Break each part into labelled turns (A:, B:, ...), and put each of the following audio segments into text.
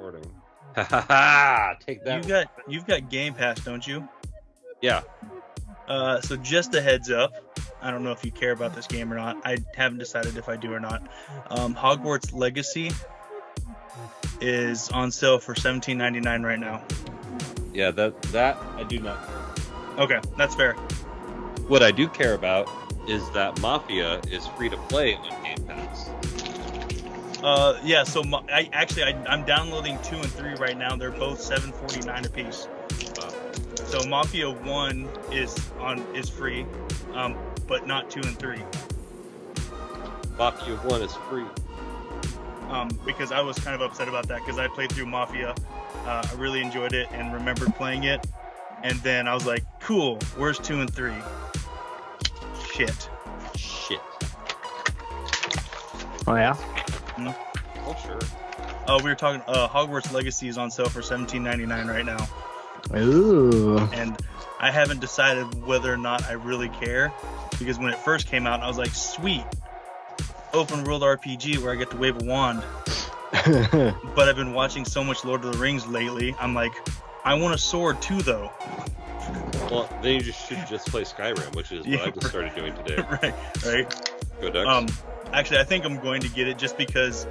A: recording. Ha ha ha! Take that.
B: You've got Game Pass, don't you?
A: Yeah.
B: So just a heads up. I don't know if you care about this game or not. I haven't decided if I do or not. Hogwarts Legacy is on sale for $17.99 right now.
A: Yeah, that I do not.
B: Okay, that's fair.
A: What I do care about is that Mafia is free to play on Game Pass.
B: Yeah. So I'm downloading 2 and 3 right now. They're both $7.49 a piece. So Mafia 1 is free, but not 2 and 3.
A: Mafia 1 is free.
B: Because I was kind of upset about that because I played through Mafia. I really enjoyed it and remembered playing it. And then I was like, cool, where's 2 and 3? Shit.
C: Oh, yeah?
B: Mm-hmm.
A: Oh, sure.
B: We were talking, Hogwarts Legacy is on sale for $17.99 right now.
C: Ooh.
B: And I haven't decided whether or not I really care, because when it first came out, I was like, sweet, open world RPG where I get to wave a wand. But I've been watching so much Lord of the Rings lately, I'm like, I want a sword too, though.
A: Well, then you should just play Skyrim, which is what I just started doing today.
B: Right.
A: Go Ducks.
B: Actually, I think I'm going to get it just because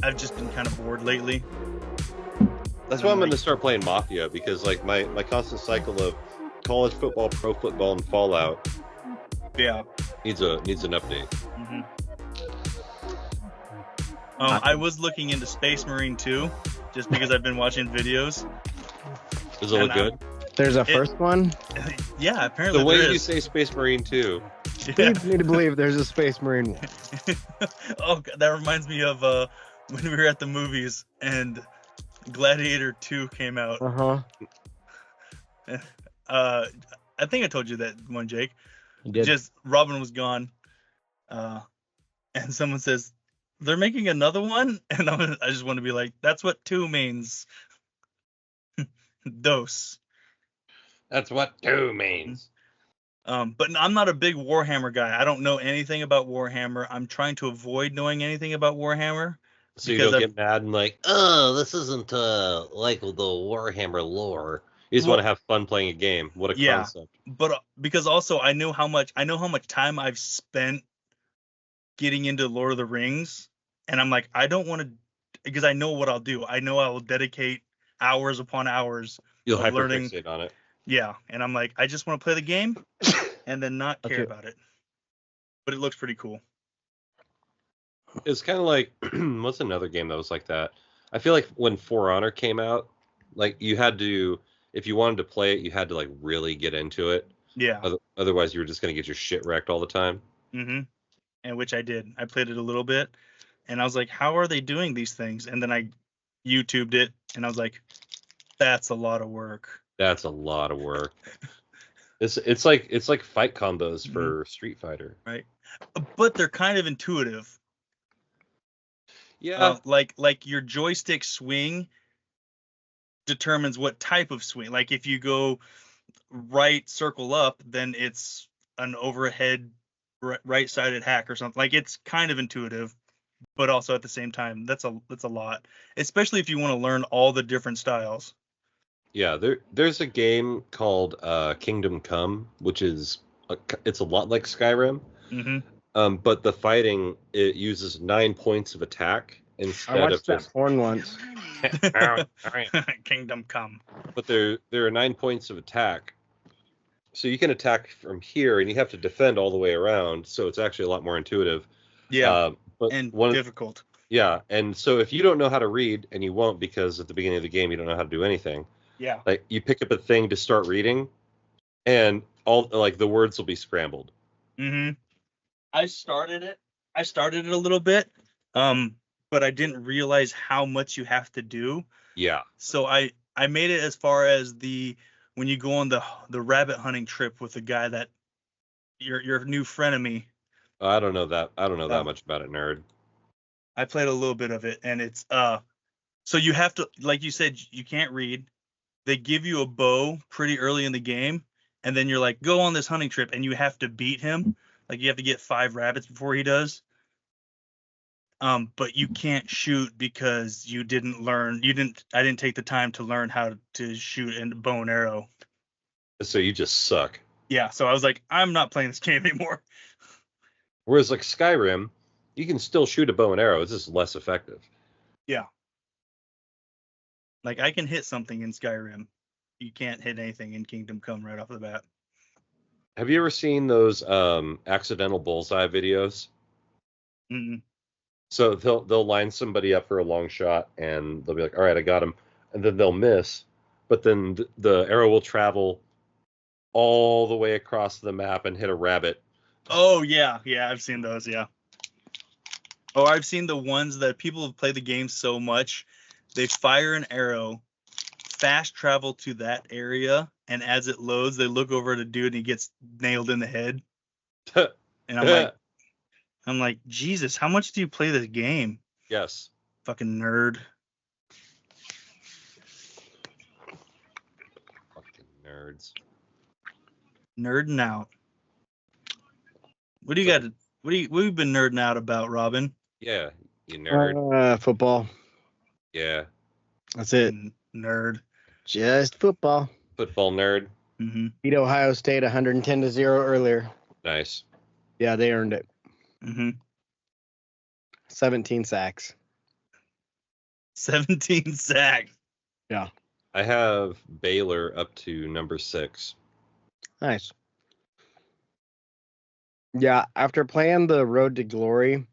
B: I've just been kind of bored lately.
A: That's why I'm going to start playing Mafia, because like my constant cycle of college football, pro football, and Fallout needs an update.
B: Mm-hmm. I was looking into Space Marine 2 just because I've been watching videos.
A: Does it look good?
C: There's a first one?
B: Yeah, apparently
A: the way
B: there
A: you
B: is.
A: say Space Marine 2.
B: Yeah.
C: Leads me to believe there's a Space Marine one.
B: Oh, God, that reminds me of when we were at the movies and Gladiator 2 came out.
C: Uh-huh.
B: I think I told you that one, Jake.
C: You did.
B: Just Robin was gone, and someone says they're making another one, and I just want to be like, that's what 2 means. Dos.
A: That's what 2 means.
B: But I'm not a big Warhammer guy. I don't know anything about Warhammer. I'm trying to avoid knowing anything about Warhammer.
A: So you don't get mad and like, oh, this isn't like the Warhammer lore. You just want to have fun playing a game. What a concept.
B: But because also I know how much time I've spent getting into Lord of the Rings, and I'm like, I don't want to, because I know what I'll do. I know I will dedicate hours upon hours.
A: You'll
B: learning.
A: Hyperfixate on it.
B: Yeah, and I'm like, I just want to play the game and then not care about it. But it looks pretty cool.
A: It's kind of like, what's another game that was like that? I feel like when For Honor came out, like you had to, if you wanted to play it, you had to like really get into it.
B: Yeah.
A: Otherwise, you were just going to get your shit wrecked all the time.
B: Mm-hmm. And which I did. I played it a little bit, and I was like, how are they doing these things? And then I YouTubed it, and I was like, that's a lot of work.
A: That's a lot of work. It's like fight combos for Street Fighter.
B: Right. But they're kind of intuitive.
A: Yeah.
B: Like your joystick swing determines what type of swing. Like if you go right circle up, then it's an overhead right-sided hack or something. Like it's kind of intuitive, but also at the same time, that's a lot. Especially if you want to learn all the different styles.
A: Yeah, there's a game called Kingdom Come, which is it's a lot like Skyrim.
B: Mm-hmm.
A: But the fighting, it uses 9 points of attack instead
C: I watched
A: of just
C: that porn once.
B: Kingdom Come.
A: But there are 9 points of attack, so you can attack from here, and you have to defend all the way around. So it's actually a lot more intuitive.
B: Yeah,
A: but
B: difficult.
A: Yeah, and so if you don't know how to read, and you won't because at the beginning of the game you don't know how to do anything.
B: Yeah.
A: Like you pick up a thing to start reading, and all like the words will be scrambled.
B: Mm-hmm. I started it a little bit, but I didn't realize how much you have to do.
A: Yeah.
B: So I made it as far as when you go on the rabbit hunting trip with the guy that your new frenemy.
A: I don't know that much about it, nerd.
B: I played a little bit of it, and it's so you have to, like you said, you can't read. They give you a bow pretty early in the game, and then you're like, go on this hunting trip, and you have to beat him. Like you have to get 5 rabbits before he does. But you can't shoot because I didn't take the time to learn how to shoot a bow and arrow.
A: So you just suck.
B: Yeah, so I was like, I'm not playing this game anymore.
A: Whereas like Skyrim, you can still shoot a bow and arrow. It's just less effective.
B: Yeah. Like I can hit something in Skyrim. You can't hit anything in Kingdom Come right off the bat.
A: Have you ever seen those accidental bullseye videos?
B: Mm-mm.
A: So they'll line somebody up for a long shot, and they'll be like, "All right, I got him," and then they'll miss, but then the arrow will travel all the way across the map and hit a rabbit.
B: Oh yeah, I've seen those. Yeah. Oh, I've seen the ones that people have played the game so much, they fire an arrow, fast travel to that area, and as it loads, they look over at a dude and he gets nailed in the head. And I'm like, Jesus, how much do you play this game?
A: Yes.
B: Fucking nerd.
A: Fucking nerds.
B: Nerding out. What do you got? What have you been nerding out about, Robin?
A: Yeah, you nerd.
C: Football.
A: Yeah.
C: That's it.
B: Nerd.
C: Just football.
A: Football nerd.
B: Mm-hmm.
C: Beat Ohio State 110-0 earlier.
A: Nice.
C: Yeah, they earned it.
B: Mm-hmm.
C: 17 sacks.
B: 17 sacks.
C: Yeah.
A: I have Baylor up to number 6.
C: Nice. Yeah, after playing the Road to Glory,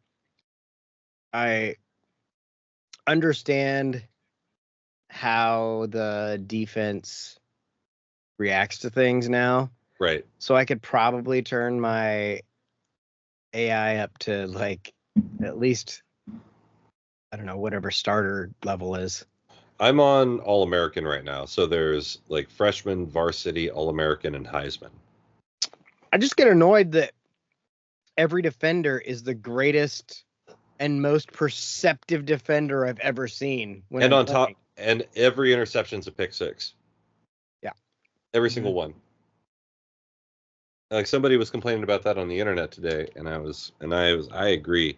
C: I understand how the defense reacts to things now.
A: Right.
C: So I could probably turn my AI up to like at least, I don't know, whatever starter level is.
A: I'm on All-American right now. So there's like freshman, varsity, All-American, and Heisman.
C: I just get annoyed that every defender is the greatest and most perceptive defender I've ever seen.
A: And on top, and every interception's a pick 6.
C: Yeah.
A: Every single one. Like somebody was complaining about that on the internet today, and I agree.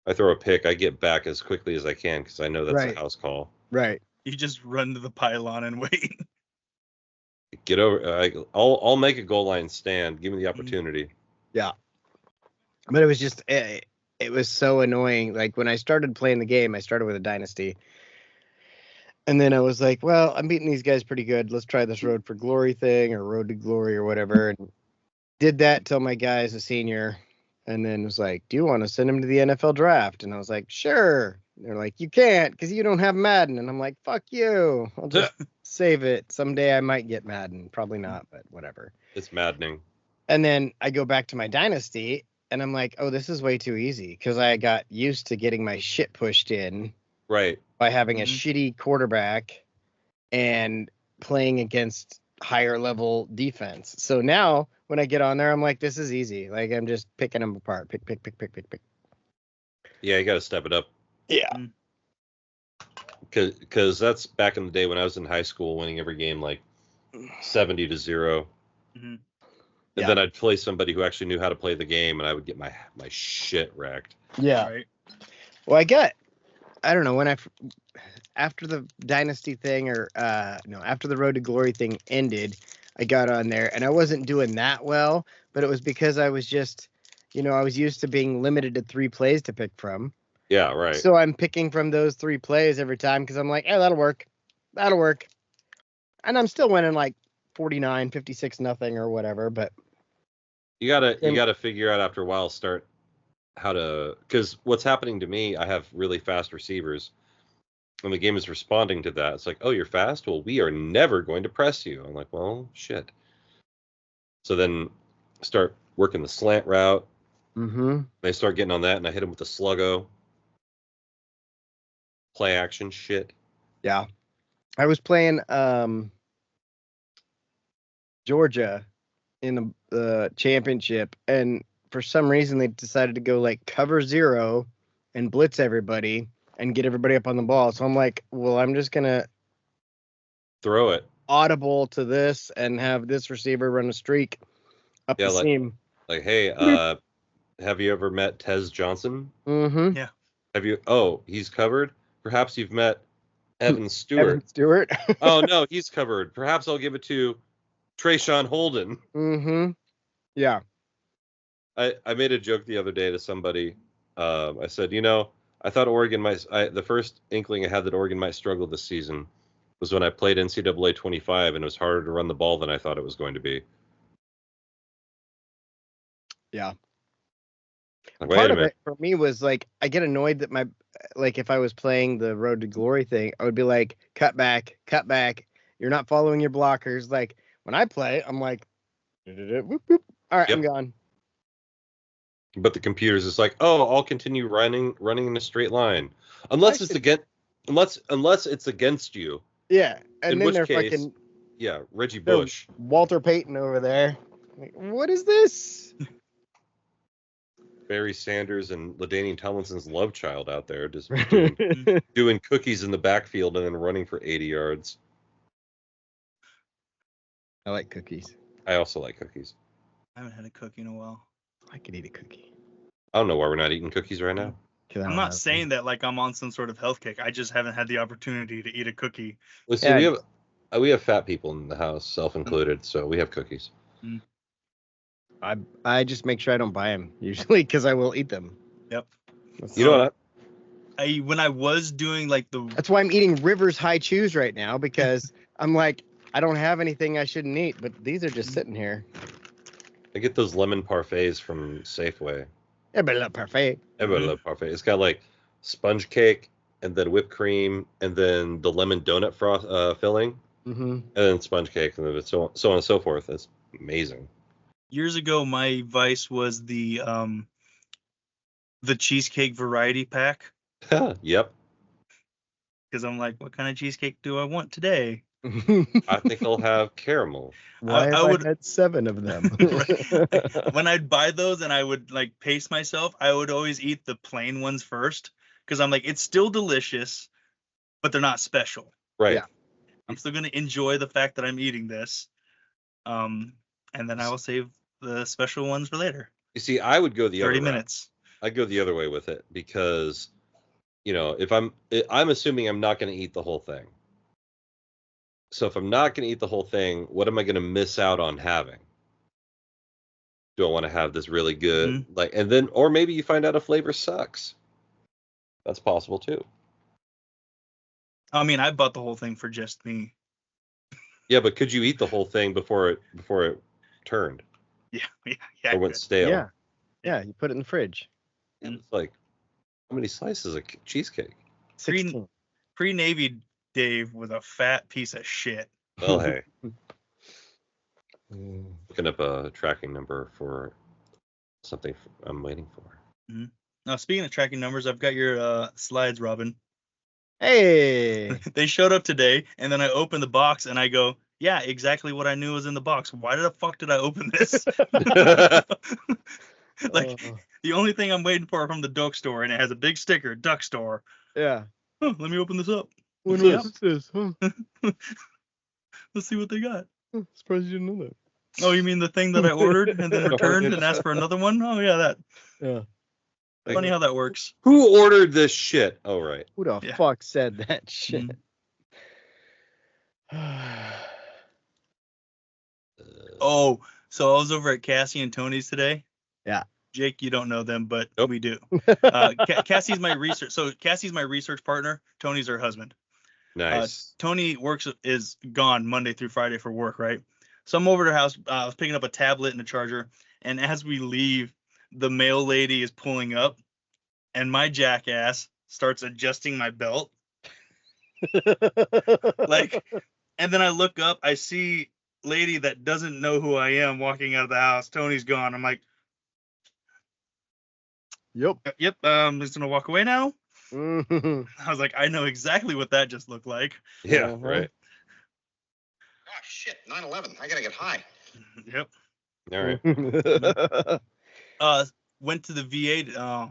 A: I throw a pick, I get back as quickly as I can because I know that's a house call.
C: Right.
B: You just run to the pylon and wait.
A: Get over. I'll make a goal line stand. Give me the opportunity.
C: Yeah. But it was just it was so annoying. Like when I started playing the game, I started with a dynasty. And then I was like, well, I'm beating these guys pretty good. Let's try this Road for Glory thing or Road to Glory or whatever. And did that till my guy's a senior. And then was like, do you want to send him to the NFL draft? And I was like, sure. And they're like, you can't because you don't have Madden. And I'm like, fuck you. I'll just save it. Someday I might get Madden. Probably not, but whatever.
A: It's maddening.
C: And then I go back to my dynasty and I'm like, oh, this is way too easy because I got used to getting my shit pushed in.
A: Right.
C: By having a shitty quarterback and playing against higher level defense. So now when I get on there, I'm like, this is easy. Like I'm just picking them apart. Pick.
A: Yeah, you got to step it up.
C: Yeah.
A: Because that's back in the day when I was in high school, winning every game like 70-0. Mm-hmm. And then I'd play somebody who actually knew how to play the game, and I would get my shit wrecked.
C: Yeah.
B: Right.
C: Well, I don't know, after the dynasty thing after the Road to Glory thing ended, I got on there and I wasn't doing that well, but it was because I was just, I was used to being limited to 3 plays to pick from.
A: Yeah, right.
C: So I'm picking from those 3 plays every time because I'm like, hey, that'll work. And I'm still winning like 49, 56 nothing or whatever, but
A: you gotta figure out after a while, start how to, because what's happening to me, I have really fast receivers and the game is responding to that. It's like, oh, you're fast? Well, we are never going to press you. I'm like, well, shit. So then start working the slant route.
C: Mm-hmm.
A: They start getting on that and I hit them with the sluggo. Play action shit.
C: Yeah. I was playing Georgia in the championship, and for some reason they decided to go like cover 0 and blitz everybody and get everybody up on the ball. So I'm like, well, I'm just gonna
A: throw it
C: audible to this and have this receiver run a streak up the seam.
A: Like, hey, have you ever met Tez Johnson?
C: Mm-hmm.
B: Yeah.
A: Have you? Oh, he's covered. Perhaps you've met Evan Stewart.
C: Evan Stewart.
A: Oh no, he's covered. Perhaps I'll give it to Trayshawn Holden.
C: Mm-hmm. Yeah.
A: I made a joke the other day to somebody. I said, I thought Oregon might. The first inkling I had that Oregon might struggle this season was when I played NCAA 25, and it was harder to run the ball than I thought it was going to be.
C: Yeah.
A: Like,
C: Part of it for me was like I get annoyed that if I was playing the Road to Glory thing, I would be like, cut back. You're not following your blockers. Like when I play, I'm like, whoop, whoop. All right,
A: Yep.
C: I'm gone.
A: But the computer's just like, oh, I'll continue running in a straight line, unless it's against you.
C: Yeah, and
A: in
C: then
A: which
C: they're
A: case,
C: fucking
A: Reggie Bush,
C: Walter Payton over there. Like, what is this?
A: Barry Sanders, and LaDainian Tomlinson's love child out there just
C: I
A: doing cookies in the backfield and then running for 80 yards.
C: like cookies.
A: I also like cookies.
B: I haven't had a cookie in a while.
C: I could eat a cookie.
A: I don't know why we're not eating cookies right now.
B: I'm not saying that like I'm on some sort of health kick. I just haven't had the opportunity to eat a cookie.
A: Listen, we have fat people in the house, self-included, so we have cookies.
C: I just make sure I don't buy them usually because I will eat them.
B: Yep.
A: You know what?
B: When I was doing like
C: That's why I'm eating Rivers High Chews right now, because I'm like, I don't have anything I shouldn't eat, but these are just sitting here.
A: I get those lemon parfaits from Safeway.
C: Everybody love parfait.
A: Everybody love parfait. It's got like sponge cake and then whipped cream and then the lemon donut frost filling, and then sponge cake and then so on and so forth. It's amazing.
B: Years ago, my vice was the cheesecake variety pack.
A: Yep.
B: Because I'm like, what kind of cheesecake do I want today?
A: I think I'll have caramel.
C: Why I would had 7 of them?
B: When I'd buy those and I would like pace myself, I would always eat the plain ones first because I'm like, it's still delicious, but they're not special.
A: Right.
C: Yeah.
B: I'm still gonna enjoy the fact that I'm eating this, and then I will save the special ones for later.
A: You see, I would go the
B: 30
A: other
B: minutes.
A: I'd go the other way with it because, if I'm assuming I'm not going to eat the whole thing. So if I'm not going to eat the whole thing, what am I going to miss out on having? Do I want to have this really good, or maybe you find out a flavor sucks. That's possible too.
B: I mean, I bought the whole thing for just me.
A: Yeah, but could you eat the whole thing before it turned?
B: Yeah.
A: Or went stale?
C: Yeah, you put it in the fridge.
A: And it's like, how many slices of cheesecake?
C: 16.
B: Pre-Navy Dave was a fat piece of shit.
A: Well, hey. Looking up a tracking number for something I'm waiting for.
B: Now, speaking of tracking numbers, I've got your slides, Robin.
C: Hey!
B: They showed up today, and then I opened the box, and I go, yeah, exactly what I knew was in the box. Why the fuck did I open this? The only thing I'm waiting for from the duck store, and it has a big sticker, duck store.
C: Yeah.
B: Let me open this up.
C: What is this? Huh?
B: Let's see what they got.
C: Surprised you didn't know that.
B: Oh, you mean the thing that I ordered and then returned and asked for another one? Oh, yeah, that.
C: Yeah.
B: Funny how that works.
A: Who ordered this shit? Oh, right.
C: Who the fuck said that shit?
B: Oh, so I was over at Cassie and Tony's today.
C: Yeah.
B: Jake, you don't know them, but
A: Nope.
B: we do. Cassie's my research. So Cassie's my research partner. Tony's her husband.
A: Nice.
B: Tony is gone Monday through Friday for work, right? So I'm over to her house. I was picking up a tablet and a charger, and as we leave, the mail lady is pulling up, and my jackass starts adjusting my belt. And then I look up, I see lady that doesn't know who I am walking out of the house. Tony's gone. I'm like,
C: Yep.
B: I'm just gonna walk away now.
C: Mm-hmm.
B: I was like, I know exactly what that just looked like.
A: Yeah, right.
D: Oh shit, 9/11. I gotta get high.
B: Yep.
A: All right.
B: Went to the VA. I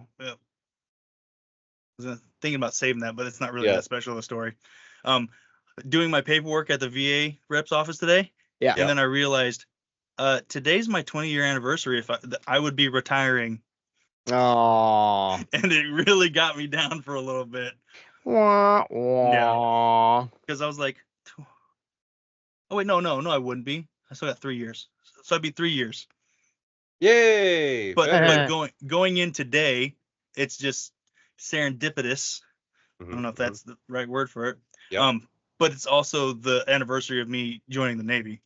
B: was thinking about saving that, but it's not really that special of a story. Doing my paperwork at the VA rep's office today.
C: Yeah.
B: And then I realized, today's my 20-year anniversary. If I would be retiring
C: Oh.
B: And it really got me down for a little bit.
C: Wah, wah.
B: Because I was like, oh wait, no, I wouldn't be. I still got 3 years. So I'd be 3 years.
A: Yay!
B: But going in today, it's just serendipitous. I don't know if that's the right word for it.
A: Yep.
B: But it's also the anniversary of me joining the Navy.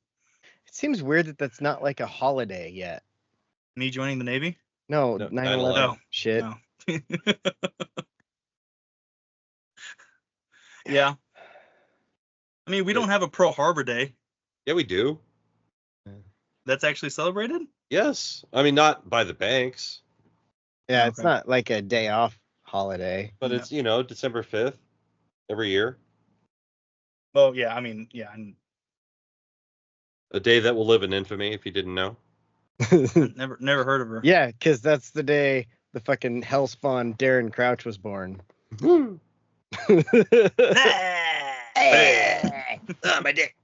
C: It seems weird that that's not like a holiday yet.
B: Me joining the Navy?
C: No,
A: No,
C: 9/11
B: 9/11.
C: shit.
B: No. Yeah. I mean, we don't have a Pearl Harbor Day.
A: Yeah, we do.
B: That's actually celebrated?
A: Yes. I mean, not by the banks,
C: Yeah, it's
B: Okay.
C: not like a day off holiday.
A: but
B: No.
A: it's, December 5th every year.
B: Well, yeah, I mean, yeah.
A: A day that will live in infamy, if you didn't know.
B: Never heard of her.
C: Yeah, because that's the day the fucking hell spawn Darren Crouch was born.
A: Hey! My dick.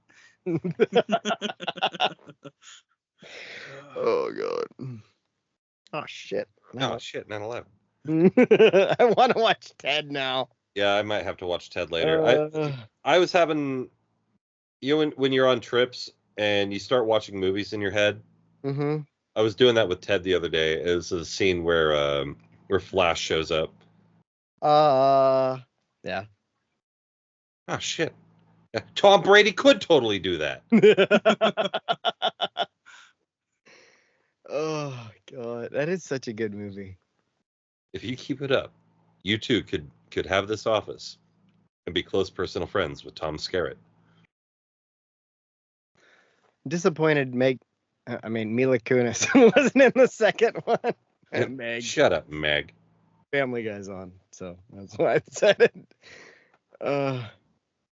C: Oh god. Oh shit.
A: Oh shit, 9/11.
C: I want to watch Ted now.
A: Yeah, I might have to watch Ted later. I was having, when you're on trips and you start watching movies in your head.
C: Mm-hmm.
A: I was doing that with Ted the other day. It was a scene where Flash shows up.
C: Yeah.
A: Oh shit. Tom Brady could totally do that.
C: Oh god, that is such a good movie.
A: If you keep it up, you too could have this office and be close personal friends with Tom Skerritt.
C: Disappointed Mila Kunis wasn't in the second one. And Meg.
A: Shut up, Meg.
C: Family Guy's on, so that's why I said it.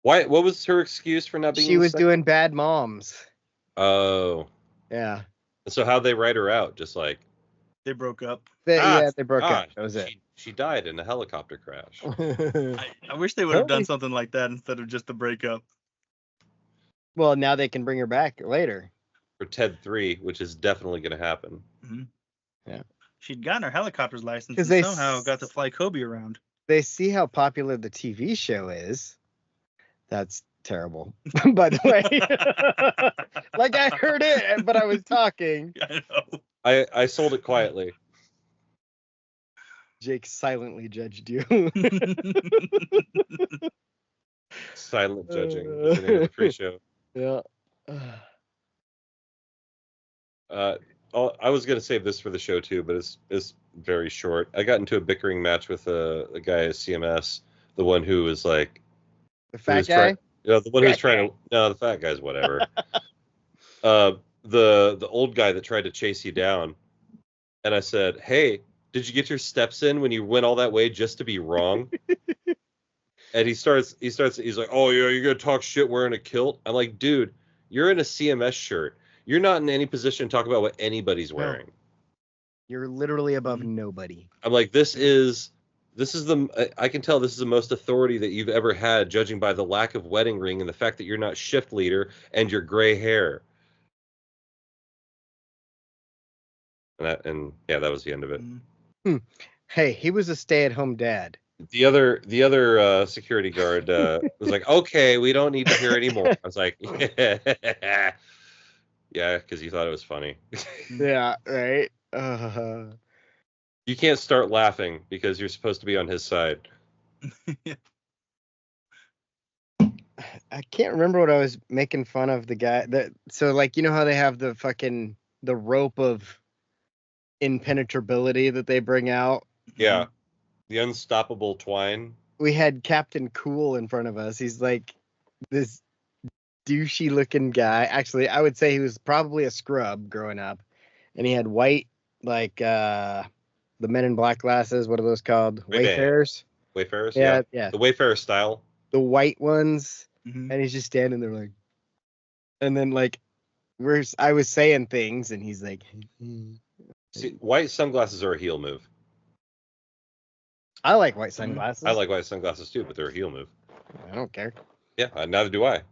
A: Why? What was her excuse for not being?
C: She was doing Bad Moms.
A: Oh.
C: Yeah.
A: So how'd they write her out? Just like
B: They broke up.
C: They broke up. That was it.
A: She died in a helicopter crash.
B: I wish they would have done something like that instead of just the breakup.
C: Well, now they can bring her back later.
A: For Ted 3, which is definitely going to happen.
B: Mm-hmm.
C: Yeah.
B: She'd gotten her helicopter's license and
C: they
B: somehow got to fly Kobe around.
C: They see how popular the TV show is. That's terrible, by the way. Like I heard it, but I was talking.
B: I know.
A: I sold it quietly.
C: Jake silently judged you.
A: Silent judging. Is the name of the pre-show.
C: Yeah.
A: I was gonna save this for the show too, but it's very short. I got into a bickering match with a guy at CMS, the one who was like
C: the fat guy.
A: The one who's trying to. No, the fat guy's whatever. The old guy that tried to chase you down, and I said, "Hey, did you get your steps in when you went all that way just to be wrong?" And he's like, "Oh yeah, you're gonna talk shit wearing a kilt?" I'm like, "Dude, you're in a CMS shirt. You're not in any position to talk about what anybody's wearing.
C: You're literally above nobody."
A: I'm like, I can tell this is the most authority that you've ever had, judging by the lack of wedding ring and the fact that you're not shift leader and your gray hair. And that was the end of it.
C: Hey, he was a stay-at-home dad.
A: The other security guard was like, "Okay, we don't need to hear anymore." I was like, "Yeah, yeah," because you thought it was funny.
C: Yeah, right.
A: You can't start laughing because you're supposed to be on his side.
C: I can't remember what I was making fun of the guy that. So like, you know how they have the rope of impenetrability that they bring out.
A: Yeah, the unstoppable twine.
C: We had Captain Cool in front of us. He's like this douchey looking guy. Actually, I would say he was probably a scrub growing up, and he had white the Men in Black glasses. What are those called? Wayfarers.
A: Wayfarers.
C: Yeah.
A: The Wayfarer style.
C: The white ones.
B: Mm-hmm.
C: And he's just standing there like, and then like, I was saying things, and he's like,
A: See, white sunglasses are a heel move.
C: I like white sunglasses.
A: I like white sunglasses too, but they're a heel move.
C: I don't care.
A: Yeah, neither do I.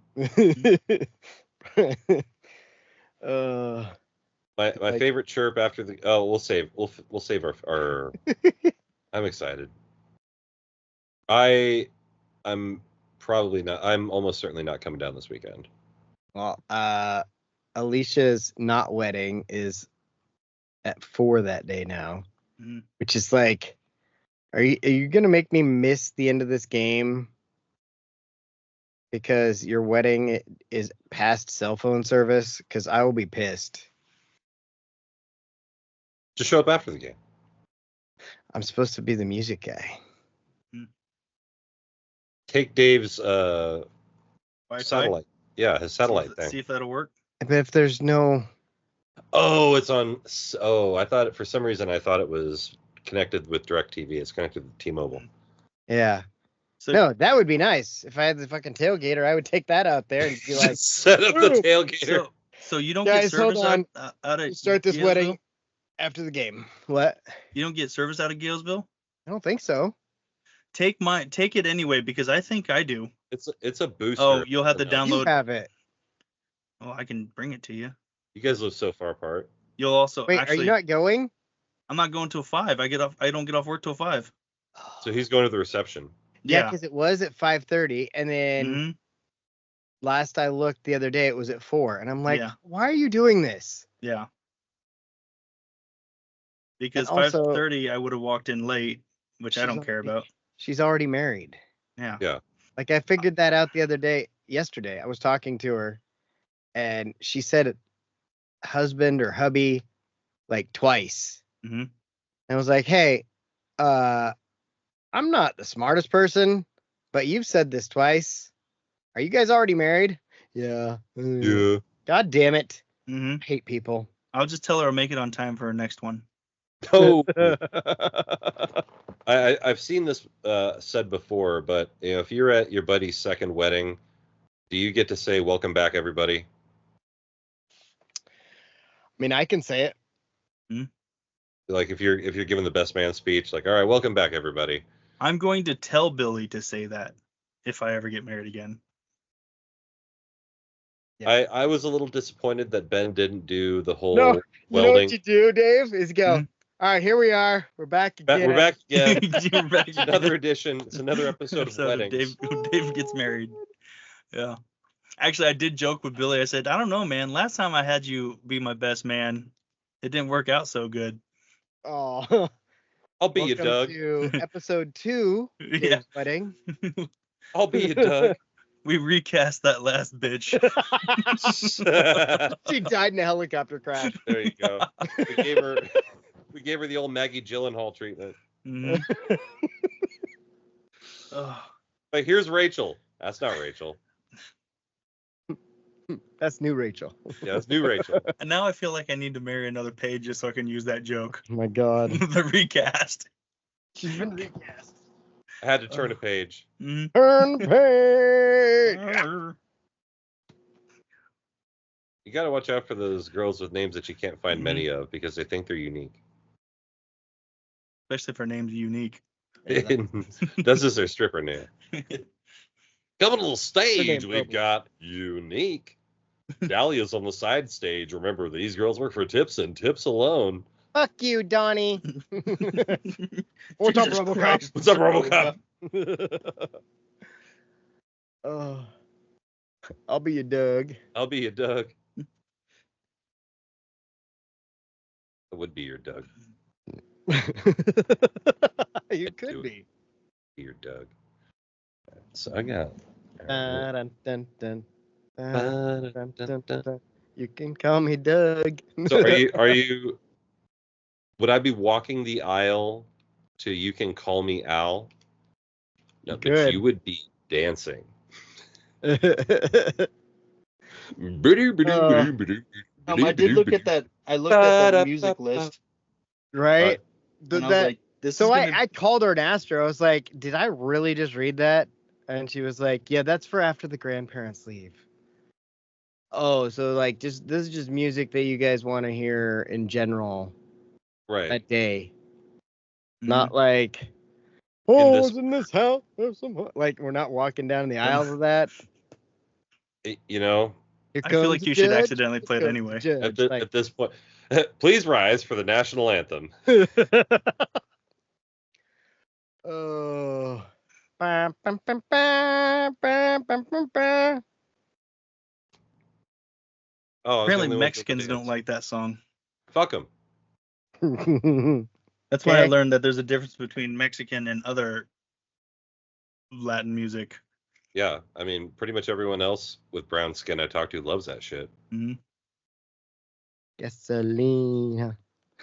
A: My
C: Like-
A: favorite chirp after the we'll save our I'm excited. I'm probably not. I'm almost certainly not coming down this weekend.
C: Well, Alicia's not wedding is at 4 that day now,
B: Mhm.
C: which is like, are you gonna make me miss the end of this game because your wedding is past cell phone service? Because I will be pissed.
A: Just show up after the game.
C: I'm supposed to be the music guy.
A: Take Dave's
B: Wi-Fi?
A: satellite. Yeah, his satellite thing.
B: See if that'll work.
C: But if there's no,
A: Oh, it's on. Oh, I thought for some reason I thought it was connected with DirecTV. It's connected to T-Mobile.
C: yeah,
B: So
C: no, that would be nice. If I had the fucking tailgater, I would take that out there and be like,
A: Just set up the
C: "Ooh."
A: tailgater.
B: so you don't
C: Guys,
B: get
C: hold
B: service
C: on.
B: out of
C: "You start this
B: Galesville?
C: wedding after the game." What?
B: You don't get service out of Galesville?
C: I don't think so.
B: Take it anyway because I think I do.
A: It's a booster.
B: Oh, you'll have to
A: No.
B: download.
C: You have it.
B: Oh, I can bring it to you.
A: You guys live so far apart.
B: You'll also
C: Wait,
B: actually.
C: are you not going?
B: I'm not going till 5. I don't get off work till 5.
A: So he's going to the reception.
C: Yeah,
B: Yeah.
C: because it was at 5:30, and then
B: hmm
C: last I looked the other day, it was at 4, and I'm like,
B: Yeah.
C: why are you doing this?
B: Yeah. Because
C: And also-
B: 5:30 I would have walked in late, which I
C: She's
B: don't care
C: already-
B: about.
C: She's already married.
B: Yeah.
A: Yeah.
C: Like I figured that out the other day. Yesterday, I was talking to her, and she said husband or hubby like twice.
B: hmm
C: And I was like, hey, I'm not the smartest person, but you've said this twice. Are you guys already married? Yeah.
A: Yeah.
C: God damn it.
B: hmm
C: I hate people.
B: I'll just tell her I'll make it on time for her next one.
A: Oh. I've seen this said before, but if you're at your buddy's second wedding, do you get to say "Welcome back, everybody"?
C: I mean, I can say it.
A: Like if you're giving the best man speech, like, "All right, welcome back, everybody."
B: I'm going to tell Billy to say that if I ever get married again.
C: Yeah.
A: I was a little disappointed that Ben didn't do the whole
C: No, You know
A: welding.
C: what you do, Dave? Is go,
B: Mhm.
C: all right, here we are. We're back again.
A: We're back again.
B: You're back
A: It's another edition. It's another episode of
B: So
A: weddings.
B: Dave gets married. Yeah. Actually, I did joke with Billy. I said, I don't know, man. Last time I had you be my best man, it didn't work out so good.
C: Oh,
A: I'll be you,
C: welcome
A: Doug.
C: to episode 2,
B: Yeah.
C: Dave's wedding.
A: I'll be you, Doug.
B: We recast that last bitch.
C: She died in a helicopter crash.
A: There you go. We gave her the old Maggie Gyllenhaal treatment.
B: Mhm. Ugh.
A: But here's Rachel. That's not Rachel.
C: That's new Rachel.
A: Yeah, it's new Rachel.
B: And now I feel like I need to marry another Paige just so I can use that joke.
C: Oh my God.
B: The recast.
C: She's been recast.
A: I had to turn a page.
B: Mhm.
C: Turn page.
A: You got to watch out for those girls with names that you can't find many of because they think they're unique.
B: Especially if her name's unique.
A: That's just their stripper name. Coming to the stage,
C: name,
A: we've
C: probably.
A: got Unique. Dahlia's on the side stage. Remember, these girls work for tips and tips alone.
C: Fuck you, Donnie. What's up,
B: Jesus
C: RoboCop?
B: Christ.
A: What's up, RoboCop?
C: Oh, I'll be your Doug.
A: I'll be your Doug. I would be your Doug.
C: You
A: I'd
C: could
A: do it.
C: be.
A: Be your Doug. So I got.
C: Dun, dun, dun, dun, dun, dun, dun,
A: So
C: dun. You can call me Doug.
A: are you? Would I be walking the aisle to "You Can Call Me Al"? No, but
C: Good.
A: you would be dancing.
E: I did look at that. I looked at that music list.
C: Right?
E: And I was like, this
C: So
E: is gonna,
C: I called her and asked her. I was like, "Did I really just read that?" And she was like, "Yeah, that's for after the grandparents leave." Oh, so like this is just music that you guys want to hear in general
A: Right.
C: that day,
B: Mhm.
C: not like, "Oh,
A: this-
C: I was in this house." There's some like we're not walking down the aisles of that.
A: You know,
C: Here
B: I feel
C: comes
B: like
C: the
B: you should
C: judge,
B: accidentally play it
C: here comes
B: anyway.
C: the judge.
A: at
C: Like,
A: this point, Please rise for the national anthem.
C: Oh.
A: Oh,
B: Apparently Mexicans don't like that song.
A: Fuck them.
B: That's when I learned that there's a difference between Mexican and other Latin music.
A: Yeah, I mean, pretty much everyone else with brown skin I talk to loves that shit.
B: Mm-hmm.
C: Gasolina.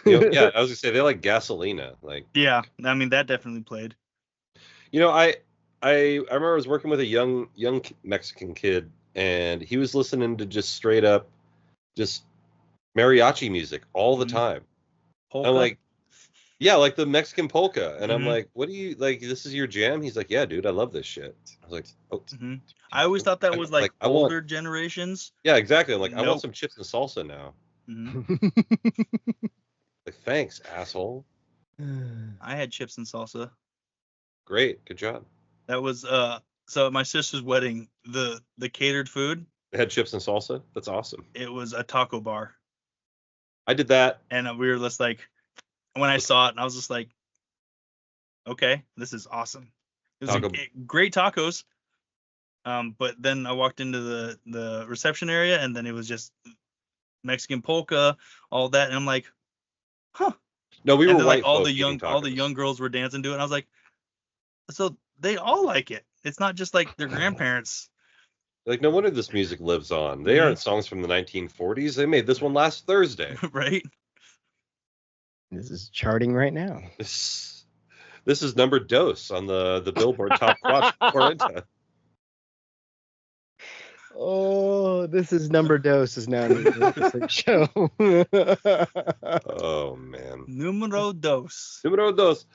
A: Yeah, I was gonna say they like Gasolina. Like,
B: yeah, I mean that definitely played.
A: I remember I was working with a young Mexican kid, and he was listening to just straight up, just mariachi music all the time.
B: Polka?
A: I'm like, yeah, like the Mexican polka, and I'm
B: Mhm.
A: like, what do you like? This is your jam? He's like, yeah, dude, I love this shit. I was like, oh.
B: Mm-hmm. I always thought that was like
A: I
B: older generations.
A: Yeah, exactly. I'm like, I want
B: Nope.
A: some chips and salsa now.
B: Mm-hmm.
A: Like, thanks, asshole.
B: I had chips and salsa.
A: Great, good job.
B: That was so at my sister's wedding, the catered food.
A: They had chips and salsa. That's awesome.
B: It was a taco bar,
A: I did that.
B: and we were just like, when I saw it, and I was just like, okay, this is awesome. It was great tacos. But then I walked into the reception area, and then it was just Mexican polka, all that, and I'm like, huh.
A: No, we
B: and
A: were
B: then,
A: white
B: like all
A: folk
B: the
A: eating
B: young
A: tacos.
B: girls were dancing to it, and I was like, so they all like it. It's not just like their grandparents.
A: Like, no wonder this music lives on. They aren't songs from the 1940s. They made this one last Thursday.
B: Right?
C: This is charting right now.
A: This is number dos on the Billboard Top 40.
C: Oh, this is number dos is now the show.
A: Oh man.
B: Numero dos.
A: Numero dos.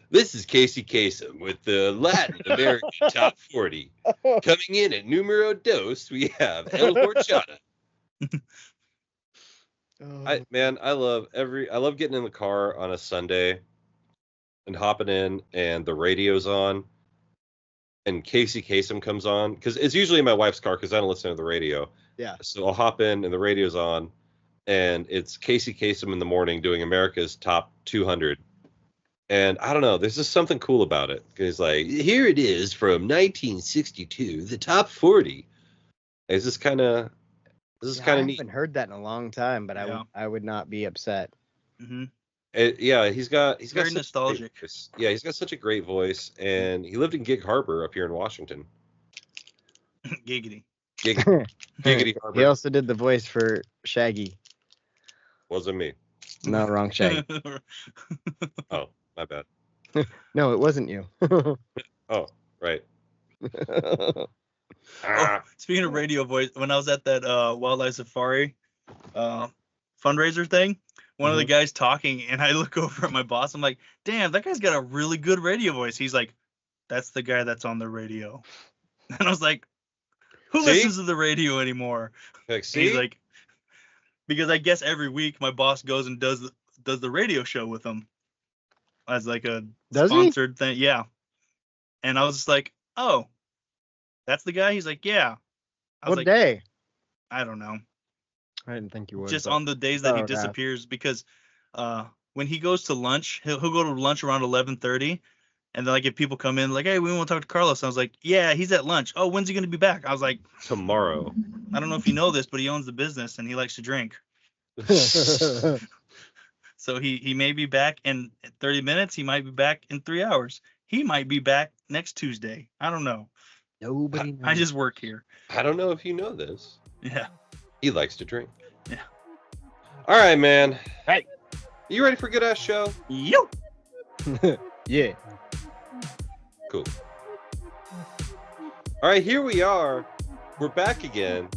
A: This is Casey Kasem with the Latin American Top 40. Coming in at numero dos, we have El Horchata. I love getting in the car on a Sunday and hopping in, and the radio's on, and Casey Kasem comes on, because it's usually in my wife's car because I don't listen to the radio.
C: Yeah.
A: So I'll hop in and the radio's on, and it's Casey Kasem in the morning doing America's Top 200. And I don't know, there's just something cool about it. Because like, here it is from 1962, the top 40. It's just kind of, neat.
C: I haven't heard that in a long time, but I would not be upset.
B: Mm-hmm.
A: He's got
B: very nostalgic.
A: Yeah, he's got such a great voice, and he lived in Gig Harbor up here in Washington.
B: Giggity.
A: Giggity Harbor.
C: He also did the voice for Shaggy.
A: Wasn't me.
C: No, wrong Shaggy.
A: Oh, my bad.
C: No, it wasn't you.
A: Oh, right.
B: Oh, speaking of radio voice, when I was at that wildlife safari fundraiser thing, one of the guys talking, and I look over at my boss. I'm like, damn, that guy's got a really good radio voice. He's like, that's the guy that's on the radio. And I was like, who listens to the radio anymore?
A: Like, see?
B: He's like, because I guess every week my boss goes and does the radio show with him as like a sponsored thing. Yeah. And I was just like, oh, that's the guy? He's like, yeah.
C: What day?
B: I don't know.
C: I didn't think you would.
B: Just on the days that he disappears, because when he goes to lunch, he'll go to lunch around 11:30, and then like if people come in like, hey, we want to talk to Carlos, I was like, yeah, he's at lunch. Oh, when's he gonna be back? I was like,
A: tomorrow.
B: I don't know if you know this, but he owns the business and he likes to drink. So he may be back in 30 minutes. He might be back in 3 hours. He might be back next Tuesday. I don't know.
C: Nobody knows.
B: I just work here.
A: I don't know if you know this.
B: Yeah.
A: He likes to drink.
B: Yeah.
A: All right, man.
C: Hey.
A: You ready for a good ass show?
B: You.
C: Yeah.
A: Cool. All right, here we are. We're back again.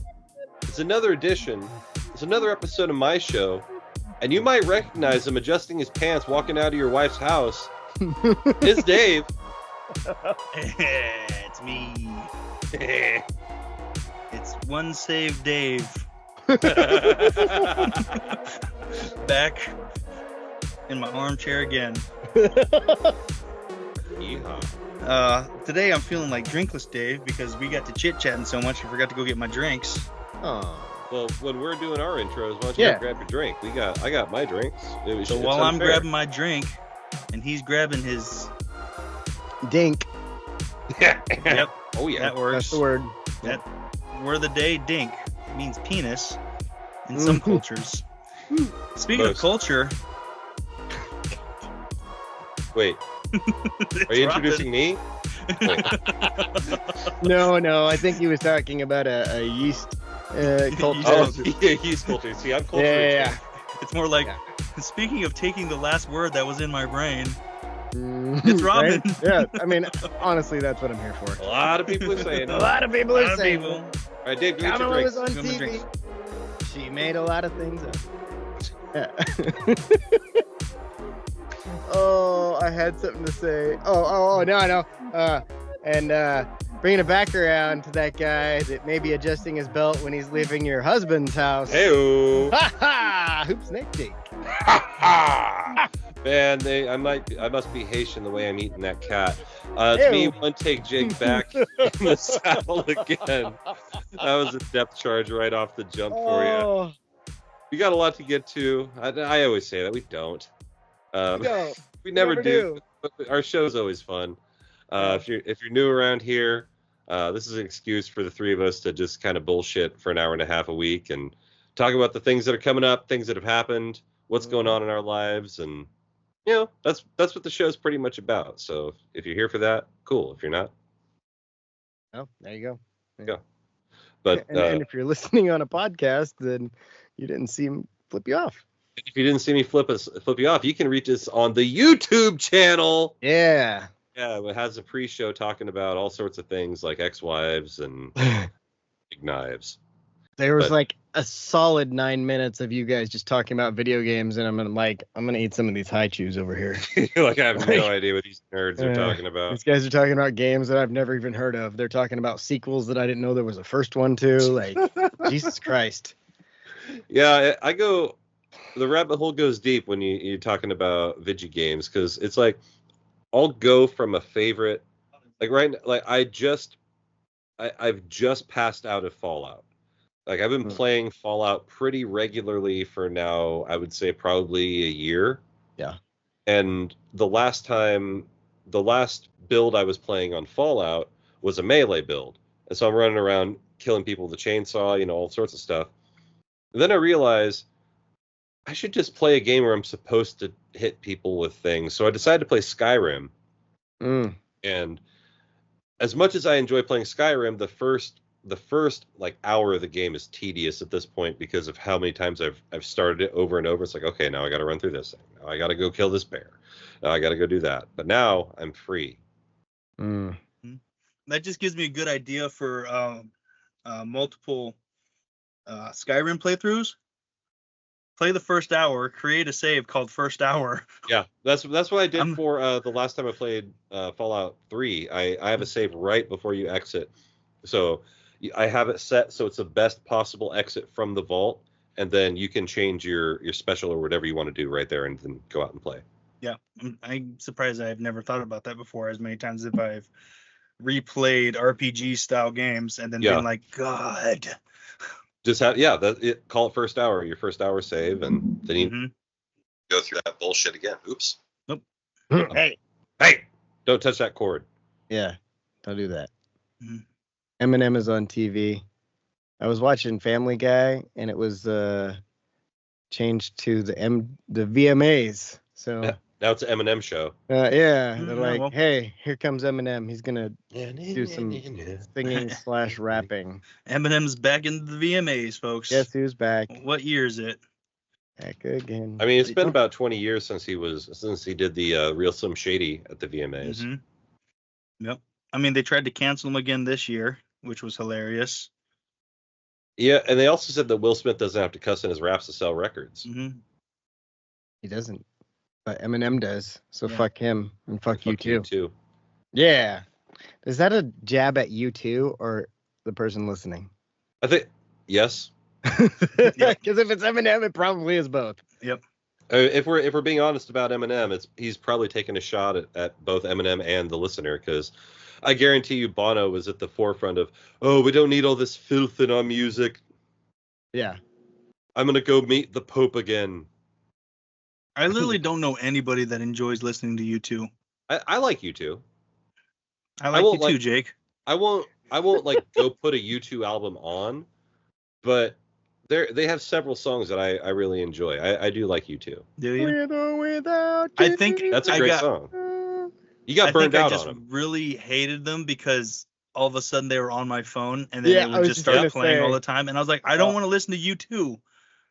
A: It's another edition. It's another episode of my show. And you might recognize him adjusting his pants walking out of your wife's house. It's Dave.
B: It's me. It's one save Dave. Back in my armchair again.
A: Yeehaw.
B: Today I'm feeling like drinkless Dave because we got to chit-chatting so much I forgot to go get my drinks.
C: Oh.
A: Well, when we're doing our intros, why don't you
C: Yeah.
A: go grab your drink? I got my drinks.
B: So while I'm grabbing my drink, and he's grabbing his
C: Dink.
B: Yep.
A: Oh yeah.
B: That works.
C: That's the word.
B: That word of the day, dink, means penis in some cultures. Speaking of
A: Most.
B: culture,
A: Wait, are you introducing me?
C: No, I think he was talking about a yeast culture.
A: Oh, yeah, he's culture. See, I'm culture.
C: Yeah.
B: It's more like,
C: Yeah.
B: speaking of taking the last word that was in my brain,
C: Mhm,
B: It's Robin.
C: right? Yeah, I mean, honestly, that's what I'm here for.
A: A lot of people are saying.
C: A
A: All
C: lot of people are
B: lot of
C: saying.
B: people.
A: right, Dave, give me your
C: Kamala was
A: drinks.
C: on
B: Give me
C: TV.
B: drinks.
C: She made a lot of things up. Yeah. Oh, I had something to say. No, I know. And bringing it back around to that guy that may be adjusting his belt when he's leaving your husband's house.
A: Hey-o.
C: Ha ha! Hoop snake Jake.
A: Man, I must be Haitian the way I'm eating that cat. It's me,
C: Ew.
A: one take Jake back in the saddle again. That was a depth charge right off the jump for you.
C: Oh,
A: We got a lot to get to. I always say that we don't.
C: no,
A: We never
C: never
A: do. But our show's always fun. If you're new around here, this is an excuse for the three of us to just kind of bullshit for an hour and a half a week and talk about the things that are coming up, things that have happened, what's going on in our lives, and that's what the show's pretty much about. So if you're here for that, cool. If you're not,
C: Oh, there you go.
A: go. But
C: And if you're listening on a podcast, then you didn't see him flip you off.
A: if you didn't see me flip you off, you can reach us on the YouTube channel.
C: Yeah.
A: Yeah, it has a pre-show talking about all sorts of things like ex-wives and big knives.
C: There was
A: But-
C: like a solid 9 minutes of you guys just talking about video games, and I'm gonna eat some of these high chews over here.
A: Like I have no idea what these nerds are talking about.
C: These guys are talking about games that I've never even heard of. They're talking about sequels that I didn't know there was a first one to. Like, Jesus Christ.
A: Yeah, the rabbit hole goes deep when you're talking about video games, because it's like I'll go from a favorite, I've just passed out of Fallout. Like I've been playing Fallout pretty regularly for now, I would say probably a year.
C: Yeah.
A: And the last build I was playing on Fallout was a melee build. And so I'm running around killing people with a chainsaw, all sorts of stuff. And then I realized I should just play a game where I'm supposed to hit people with things. So I decided to play Skyrim. And as much as I enjoy playing Skyrim, the first like hour of the game is tedious at this point because of how many times I've started it over and over. It's like, okay, now I got to run through this thing. Now I got to go kill this bear. Now I got to go do that. But now I'm free.
B: that just gives me a good idea for multiple Skyrim playthroughs. Play the first hour, create a save called First Hour.
A: Yeah, that's what I did for the last time I played Fallout 3. I have a save right before you exit. So I have it set so it's the best possible exit from the vault, and then you can change your special or whatever you want to do right there and then go out and play.
B: Yeah, I'm surprised I've never thought about that before as many times as I've replayed RPG style games and then been like, God.
A: Just call it First Hour, your first hour save, and then you go through that bullshit again. Oops.
B: Nope.
C: Hey,
A: don't touch that cord.
C: Yeah, don't do that.
B: Mm-hmm.
C: Eminem is on TV. I was watching Family Guy, and it was changed to the VMAs. So
A: now it's an Eminem show.
C: they're like, hey, here comes Eminem. He's gonna do some singing / rapping.
B: Eminem's back in the VMAs, folks.
C: Guess who's back?
B: What year is it?
C: Back again.
A: I mean, it's been about 20 years since he did the Real Slim Shady at the VMAs.
B: Mm-hmm. Yep. I mean, they tried to cancel him again this year, which was hilarious.
A: Yeah, and they also said that Will Smith doesn't have to cuss in his raps to sell records.
B: Mm-hmm.
C: He doesn't, but Eminem does. So fuck him and fuck you too. Yeah. Is that a jab at you too, or the person listening?
A: I think yes.
C: Because if it's Eminem, it probably is both.
B: Yep.
A: If we're being honest about Eminem, he's probably taking a shot at both Eminem and the listener, because I guarantee you Bono was at the forefront of, we don't need all this filth in our music.
C: Yeah.
A: I'm gonna go meet the Pope again.
B: I literally don't know anybody that enjoys listening to U2.
A: I like U2.
B: I like
A: won't
B: you too, Jake.
A: I won't like go put a U2 album on, but they have several songs that I really enjoy. I do like U2.
B: Do you?
C: With or without
B: I
C: you.
B: think
A: That's a
B: I
A: great
B: got-
A: song. You got
B: I
A: burned
B: think I
A: out
B: just
A: on them.
B: really hated them because all of a sudden they were on my phone and then
C: Yeah,
B: it
C: I
B: would
C: was
B: just
C: just
B: start
C: gonna
B: playing all
C: say.
B: the time. And I was like, I don't
C: Oh.
B: want to listen to U2.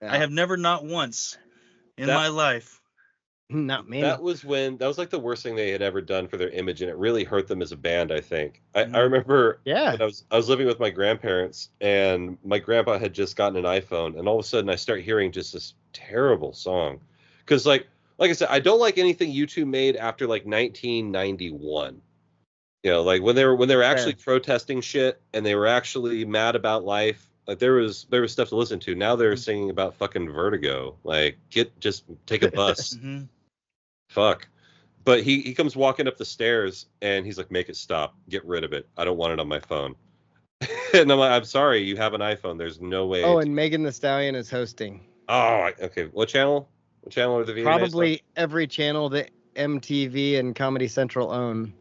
C: Yeah.
B: I have never, not once in
A: That-
B: my life.
C: Not me.
A: That was like the worst thing they had ever done for their image, and it really hurt them as a band, I think. I
B: Mhm.
A: remember
C: Yeah.
A: when I was living with my grandparents, and my grandpa had just gotten an iPhone, and all of a sudden I start hearing just this terrible song. Because like I said, I don't like anything U2 made after like 1991. You know, like when they were actually protesting shit and they were actually mad about life. Like there was stuff to listen to. Now they're singing about fucking vertigo. Like just take a bus.
B: Mhm.
A: Fuck. But he comes walking up the stairs and he's like, make it stop. Get rid of it. I don't want it on my phone. And I'm like, I'm sorry, you have an iPhone. There's no way.
C: Oh, and Megan the Stallion is hosting.
A: Okay. What channel? What channel are the VMAs
C: Probably every channel that MTV and Comedy Central own.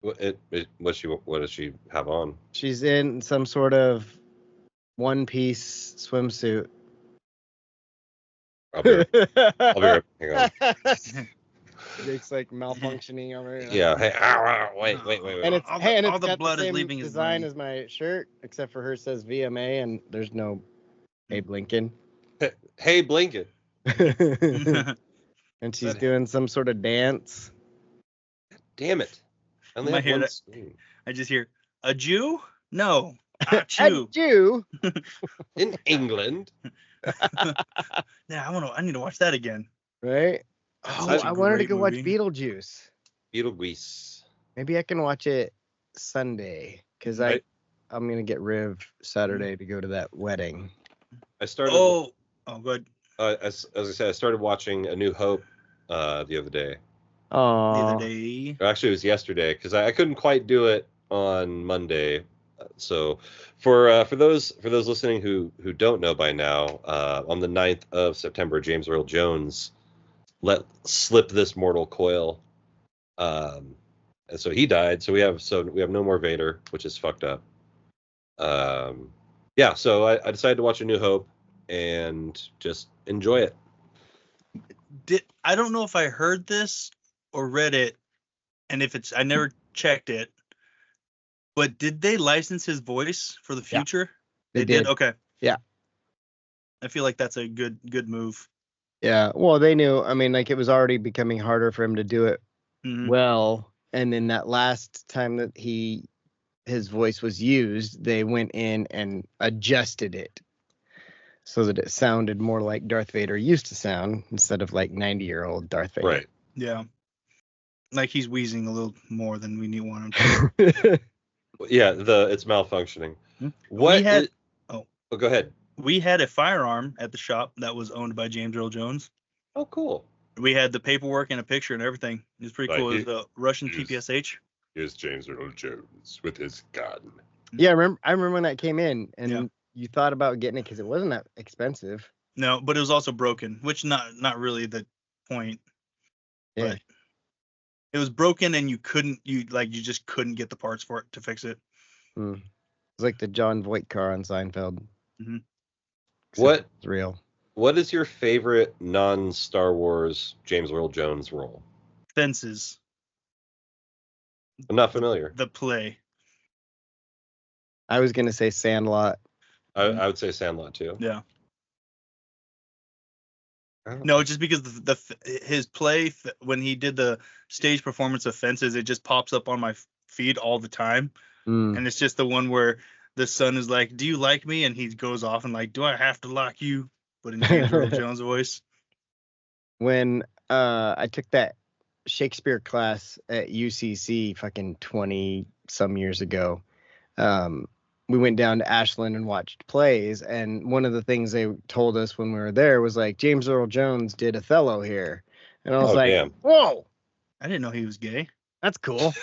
A: on? What does she have on?
C: She's in some sort of one-piece swimsuit.
A: I'll be right. Hang on.
C: Jake's like malfunctioning over here.
A: Yeah. Hey, ow, wait.
C: And it's
B: All
C: and
B: the-
C: it's
B: all the
C: got
B: blood
C: the
B: is
C: same
B: leaving his
C: design
B: brain.
C: as my shirt, except for hers says VMA and there's no Abe Lincoln.
A: Hey, Blinken.
C: And she's doing some sort of dance.
A: Damn it. I only
B: Am I
A: have
B: here
A: one
B: to-
A: screen.
B: I just hear a Jew? No, Achoo.
C: Jew.
A: In England.
B: Yeah, I need to watch that again.
C: Right?
B: That's
C: Oh,
B: such a
C: I wanted to
B: great
C: go watch
B: movie.
C: Beetlejuice.
A: Beetlejuice.
C: Maybe I can watch it Sunday because
A: Right.
C: I'm gonna get Riv Saturday to go to that wedding.
A: I started.
B: Oh, good.
A: As I said, I started watching A New Hope the other day.
B: The
C: Oh,
B: other day.
A: Or actually, it was yesterday because I couldn't quite do it on Monday. So for those listening who don't know by now, on the 9th of September, James Earl Jones let slip this mortal coil, and so he died. So we have no more Vader, which is fucked up. Yeah. So I decided to watch A New Hope and just enjoy it.
B: I don't know if I heard this or read it, and if it's I never checked it. But did they license his voice for the
C: Yeah.
B: future?
C: they did.
B: Okay.
C: Yeah.
B: I feel like that's a good move.
C: Yeah. Well, they knew. I mean, like it was already becoming harder for him to do it
B: Mhm.
C: well, and then that last time that his voice was used, they went in and adjusted it so that it sounded more like Darth Vader used to sound instead of like 90-year-old Darth Vader.
A: Right.
B: Yeah. Like he's wheezing a little more than we want him to.
A: Yeah. It's malfunctioning.
B: Hmm?
A: What?
B: We had-
A: is- go ahead.
B: We had a firearm at the shop that was owned by James Earl Jones.
A: Oh, cool.
B: We had the paperwork and a picture and everything. It was pretty
A: Like
B: cool. It was the Russian
A: he's-
B: TPSH.
A: Here's James Earl Jones with his gun.
C: Yeah, I remember when that came in, and
B: Yeah.
C: you thought about getting it because it wasn't that expensive.
B: No, but it was also broken, which not really the point.
C: Yeah.
B: But it was broken and you just couldn't get the parts for it to fix it.
C: It's like the John Voight car on Seinfeld.
B: Mhm.
C: Except
A: What?
C: It's real.
A: What is your favorite non-Star Wars James Earl Jones role?
B: Fences,
A: I'm not familiar.
B: the play.
C: I was gonna say Sandlot.
A: I would say Sandlot too.
B: Yeah.
A: I don't
B: No, just because his play when he did the stage performance of Fences, it just pops up on my feed all the time,
C: Mm.
B: and it's just the one where the son is like, "Do you like me?" and he goes off and like, "Do I have to like you?" But in James Earl Jones' voice.
C: When I took that Shakespeare class at UCC fucking 20 some years ago, we went down to Ashland and watched plays, and one of the things they told us when we were there was like James Earl Jones did Othello here, and I was like,
A: damn.
C: whoa,
B: I didn't know he was gay.
C: that's cool.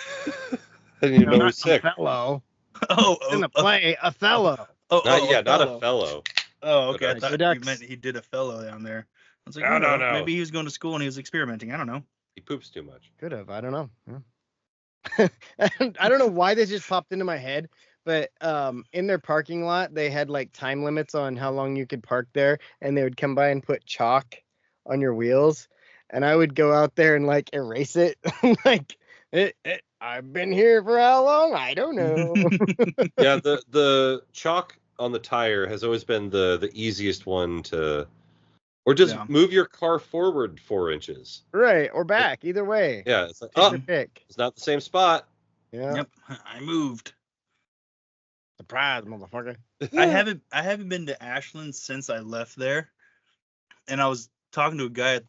A: I didn't even know he
C: Not
A: was sick.
C: Othello.
B: Oh,
C: In the play Othello.
A: Not a fellow.
B: Oh, okay. I
A: But,
B: thought you
C: ducks.
B: meant he did a fellow down there. I was like,
A: No.
B: maybe he was going to school and he was experimenting. I don't know.
A: He poops too much.
C: Could have. I don't know. Yeah. I don't know why this just popped into my head, but in their parking lot, they had like time limits on how long you could park there, and they would come by and put chalk on your wheels, and I would go out there and like erase it. Like, I've been here for how long? I don't know.
A: Yeah, the chalk on the tire has always been the easiest one to, or just move your car forward 4 inches.
C: Right, or back, either way.
A: Yeah, it's like,
C: Take your pick.
A: it's not the same spot.
C: Yeah.
B: Yep, I moved.
C: Surprise, motherfucker.
B: I haven't been to Ashland since I left there, and I was talking to a guy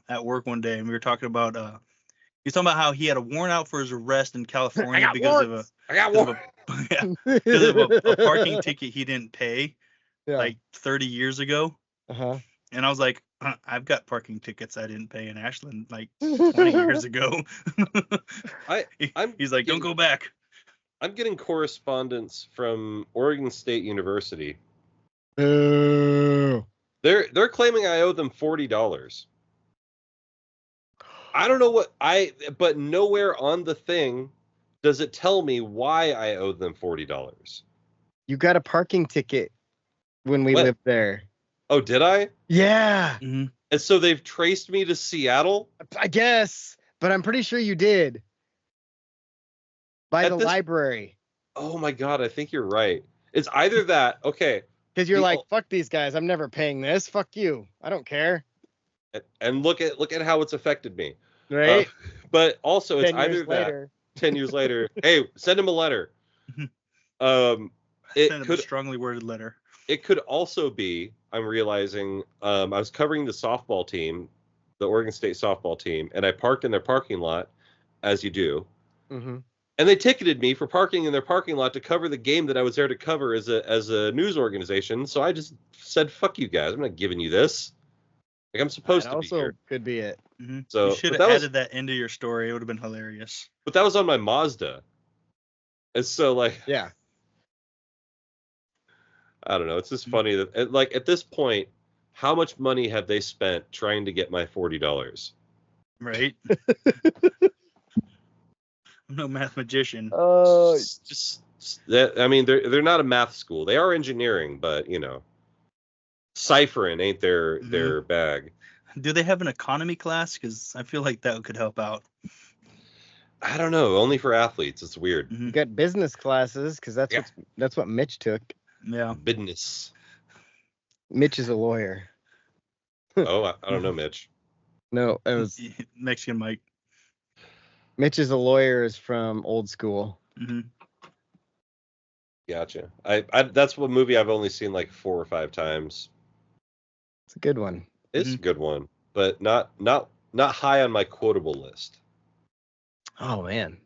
B: at work one day, and we were talking about he was talking about how he had a warrant out for his arrest in California because of a parking ticket he didn't pay like 30 years ago.
C: Uh-huh.
B: And I was like, I've got parking tickets I didn't pay in Ashland like 20 years ago. He's like, don't go back.
A: I'm getting correspondence from Oregon State University.
C: Ooh.
A: They're claiming I owe them $40. I don't know but nowhere on the thing does it tell me why I owe them $40.
C: You got a parking ticket when we lived there.
A: Oh, did I?
C: Yeah.
B: Mm-hmm.
A: And so they've traced me to Seattle?
C: I guess, but I'm pretty sure you did. By the library.
A: Oh my God, I think you're right. It's either that, okay.
C: Because you're like, fuck these guys, I'm never paying this. Fuck you. I don't care.
A: And look at how it's affected me.
C: Right?
A: But also it's
C: 10 years
A: either that.
C: later.
A: 10 years later. Hey, send him a letter.
B: Send him a strongly worded letter.
A: It could also be, I'm realizing, I was covering the softball team, the Oregon State softball team, and I parked in their parking lot, as you do.
C: Mm-hmm.
A: And they ticketed me for parking in their parking lot to cover the game that I was there to cover as a news organization. So I just said, fuck you guys. I'm not giving you this. Like, I'm supposed to be here.
C: Also could be it.
B: Mm-hmm.
A: So
B: you should have added that into your story. It would have been hilarious.
A: But that was on my Mazda. And so, like...
C: Yeah.
A: I don't know. It's just funny that, like, at this point, how much money have they spent trying to get my $40?
B: Right. I'm no math magician.
C: Oh,
A: I mean, they're not a math school. They are engineering, but ciphering ain't their bag.
B: Do they have an economy class? Because I feel like that could help out.
A: I don't know. Only for athletes. It's weird.
C: You got business classes because that's what Mitch took.
B: Yeah.
A: Business.
C: Mitch is a lawyer.
A: Oh, I don't know, Mitch.
C: No, it was
B: Mexican Mike.
C: Mitch is a lawyer, is from old school.
B: Mm-hmm.
A: Gotcha. I that's one movie I've only seen like 4 or 5 times.
C: It's a good one.
A: It's a good one, but not high on my quotable list.
C: Oh man.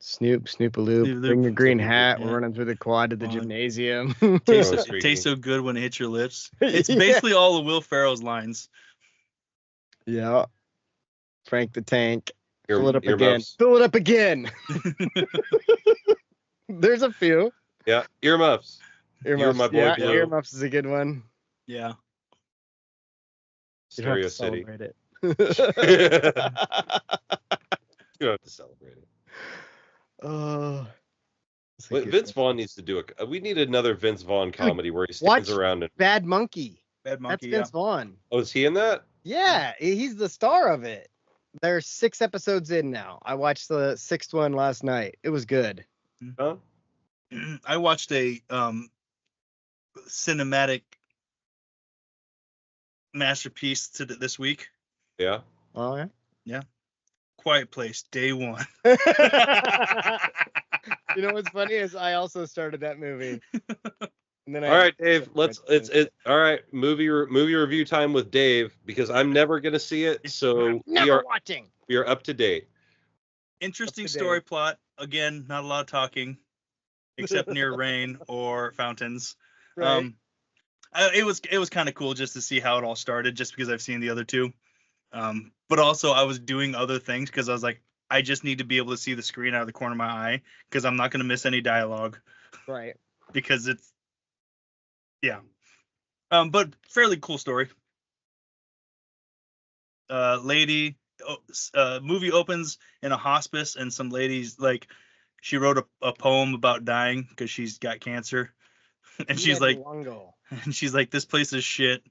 C: Snoop-a-loop, bring your green hat. We're running through the quad to the gymnasium.
B: It tastes so good when it hits your lips. It's basically all of Will Ferrell's lines.
C: Yeah. Frank the Tank.
A: Fill
C: it up again. Fill it up again. There's a few.
A: Yeah. Earmuffs.
C: Earmuffs.
A: My boy
C: yeah,
A: Blue.
C: Earmuffs is a good one.
B: Yeah.
A: Stereo City.
C: Celebrate
A: You don't have to celebrate it. Vince Vaughn needs to do we need another Vince Vaughn comedy where he stands around and
C: Bad Monkey.
B: That's
C: Vince Vaughn.
A: Oh, is he in that?
C: Yeah, he's the star of it. There's 6 episodes in now. I watched the 6th one last night. It was good.
A: Huh?
B: I watched a cinematic masterpiece this week.
A: Yeah.
C: Oh yeah.
B: Yeah. Quiet Place, day 1.
C: You know what's funny is I also started that movie. And then
A: all right, Dave. All right. Movie review time with Dave because I'm never gonna see it. So
C: watching.
A: We are up to date.
B: Interesting story plot. Again, not a lot of talking, except near rain or fountains.
C: Right.
B: It was kind of cool just to see how it all started, just because I've seen the other 2. But also I was doing other things because I was like, I just need to be able to see the screen out of the corner of my eye because I'm not going to miss any dialogue.
C: Right.
B: because it's but fairly cool story. Movie opens in a hospice, and some ladies like she wrote a poem about dying because she's got cancer, and she's like, this place is shit,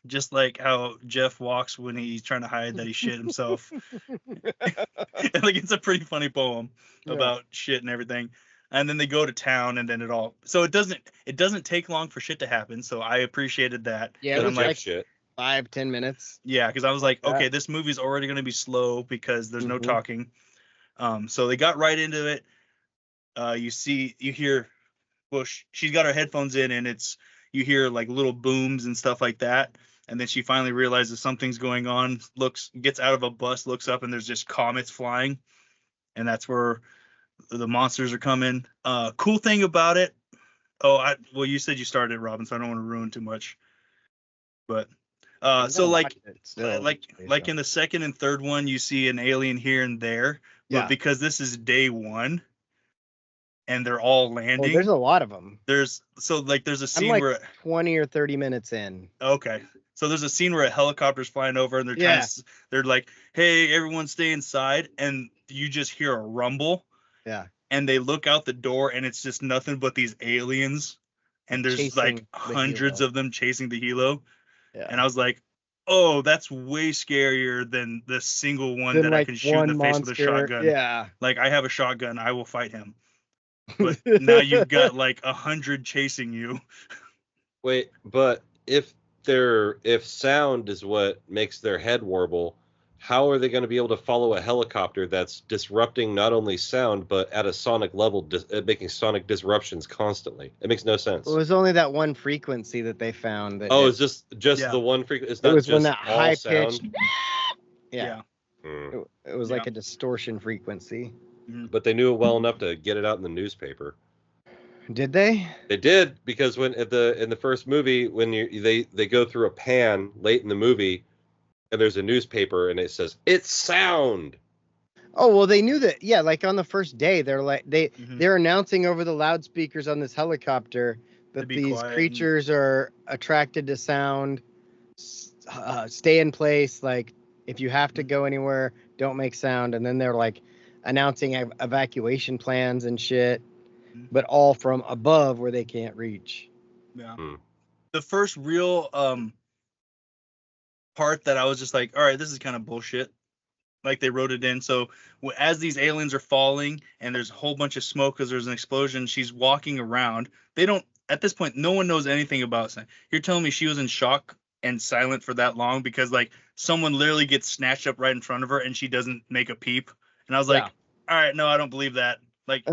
B: just like how Jeff walks when he's trying to hide that he shit himself. And, like, it's a pretty funny poem about shit and everything. And then they go to town, and then it doesn't take long for shit to happen. So I appreciated that.
C: Yeah, it was
B: I'm like,
A: shit.
C: 5-10 minutes.
B: Yeah, because I was like, okay, this movie's already going to be slow because there's no talking. So they got right into it. You hear, well, she's got her headphones in, and you hear like little booms and stuff like that. And then she finally realizes something's going on. Gets out of a bus, looks up, and there's just comets flying, and that's where the monsters are coming. Cool thing about it. Well, you said you started it, Robin, so I don't want to ruin too much. But so like in the second and third one, you see an alien here and there, but because this is day one, and they're all landing.
C: There's a lot of them.
B: There's a scene
C: I'm like
B: where
C: 20 or 30 minutes in.
B: Okay. So there's a scene where a helicopter's flying over, and they're like, "Hey, everyone, stay inside," and you just hear a rumble.
C: Yeah.
B: And they look out the door, and it's just nothing but these aliens, and there's
C: chasing
B: like hundreds of them chasing the helo.
C: Yeah.
B: And I was like, "Oh, that's way scarier than the single one that I can shoot in the face with a shotgun."
C: Yeah.
B: Like, I have a shotgun, I will fight him. But now you've got like 100 chasing you.
A: Wait, but if sound is what makes their head warble, how are they going to be able to follow a helicopter that's disrupting not only sound but at a sonic level, making sonic disruptions constantly? It makes no sense.
C: It was only that one frequency that they found.
A: It's just the one frequency. It's not
C: was
A: just
C: when that
A: all
C: high
A: sound.
C: pitched. Yeah. It was like a distortion frequency.
A: But they knew it well enough to get it out in the newspaper.
C: Did they?
A: They did, because when in the first movie, when they go through a pan late in the movie, and there's a newspaper and it says it's sound.
C: Oh, well, they knew that. Yeah, like on the first day, they're announcing over the loudspeakers on this helicopter that these creatures are attracted to sound. Stay in place. Like, if you have to go anywhere, don't make sound. And then they're like announcing evacuation plans and shit, but all from above where they can't reach.
B: Yeah. The first real part that I was just like, all right, this is kind of bullshit. Like, they wrote it in. So as these aliens are falling and there's a whole bunch of smoke because there's an explosion, she's walking around. At this point, no one knows anything about it. You're telling me she was in shock and silent for that long because, like, someone literally gets snatched up right in front of her and she doesn't make a peep. And I was like, all right, no, I don't believe that. Like,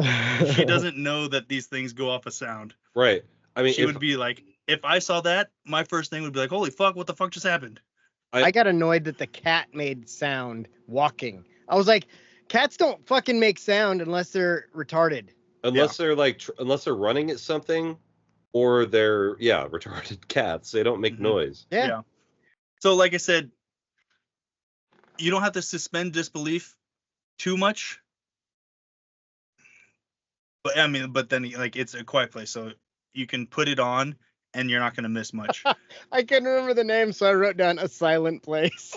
B: she doesn't know that these things go off a sound.
A: Right. I mean,
B: she would be like, if I saw that, my first thing would be like, holy fuck, what the fuck just happened?
C: I got annoyed that the cat made sound walking. I was like, cats don't fucking make sound unless they're retarded.
A: Unless they're unless they're running at something, or they're retarded cats. They don't make noise.
C: Yeah.
B: So, like I said, you don't have to suspend disbelief too much. But I mean, then like, it's A Quiet Place, so you can put it on and you're not going to miss much.
C: I couldn't remember the name, so I wrote down A Silent Place.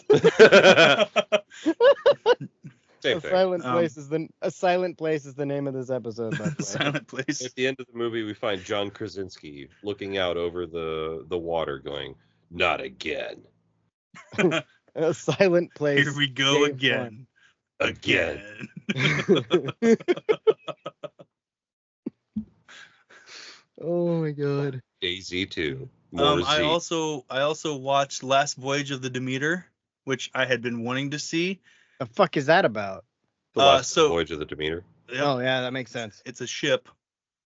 A: Same
C: A
A: thing.
C: Silent Place is the name of this episode. By the way.
B: Silent Place.
A: At the end of the movie, we find John Krasinski looking out over the water, going, "Not again."
C: A Silent Place.
B: Here we go again.
A: Again.
C: Oh my god.
A: Daisy 2.
B: I also watched Last Voyage of the Demeter, which I had been wanting to see.
C: The fuck is that about?
A: The Last Voyage of the Demeter.
B: Yep.
C: Oh yeah, that makes sense.
B: It's a ship.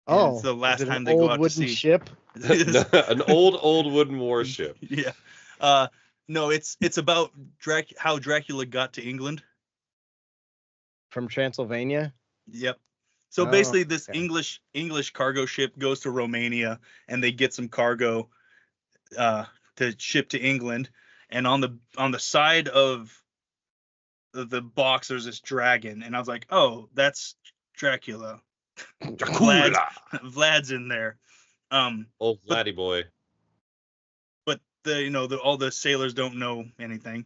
C: Oh,
B: it's the last time
C: they go out to sea. Ship?
A: An old wooden warship.
B: Yeah. No, it's about how Dracula got to England.
C: From Transylvania?
B: Yep. So basically, this English cargo ship goes to Romania, and they get some cargo to ship to England. And on the side of the box, there's this dragon, and I was like, "Oh, that's Dracula." Vlad's in there.
A: Old Vladdy boy.
B: But all the sailors don't know anything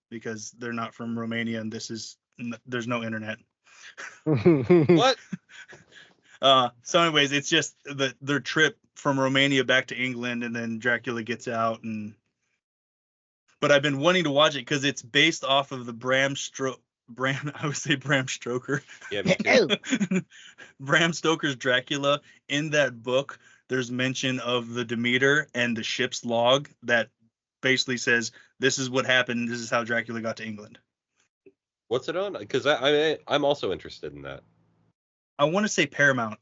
B: because they're not from Romania, and there's no internet.
A: What?
B: So anyways, it's just their trip from Romania back to England, and then Dracula gets out. But I've been wanting to watch it because it's based off of the Bram Stoker.
A: Yeah, me too.
B: Bram Stoker's Dracula. In that book, there's mention of the Demeter and the ship's log that basically says this is what happened. This is how Dracula got to England.
A: What's it on? Because I'm also interested in that.
B: I want to say Paramount.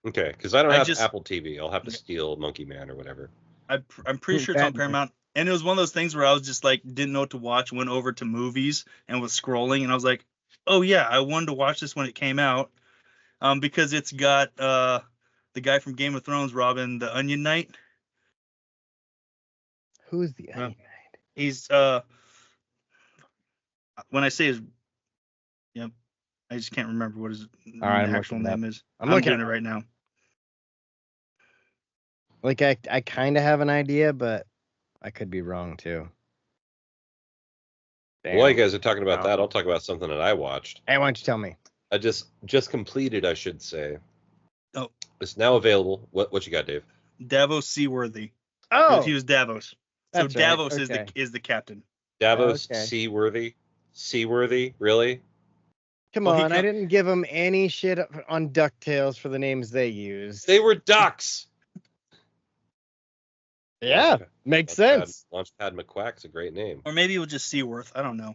A: Okay, because I don't have Apple TV. I'll have to steal Monkey Man or whatever.
B: I'm pretty sure it's on Paramount. And it was one of those things where I was just like, didn't know what to watch, went over to movies and was scrolling, and I was like, oh yeah, I wanted to watch this when it came out, because it's got the guy from Game of Thrones, Robin, the Onion Knight.
C: Who's the Onion Knight?
B: He's when I say his, yep, I just can't remember what his actual name is. I'm looking at it right now.
C: Like I kind of have an idea, but I could be wrong too.
A: Damn. While you guys are talking about that, I'll talk about something that I watched.
C: Hey, why don't you tell me?
A: I just completed, I should say.
B: Oh.
A: It's now available. What you got, Dave?
B: Davos Seaworthy.
C: Oh.
B: He was Davos. So right. Davos is the captain.
A: Davos Seaworthy? Seaworthy? Really?
C: Come on, I didn't give them any shit on DuckTales for the names they used.
A: They were ducks.
C: Yeah, makes sense.
A: Launchpad McQuack's a great name.
B: Or maybe it was just Seaworth. I don't know.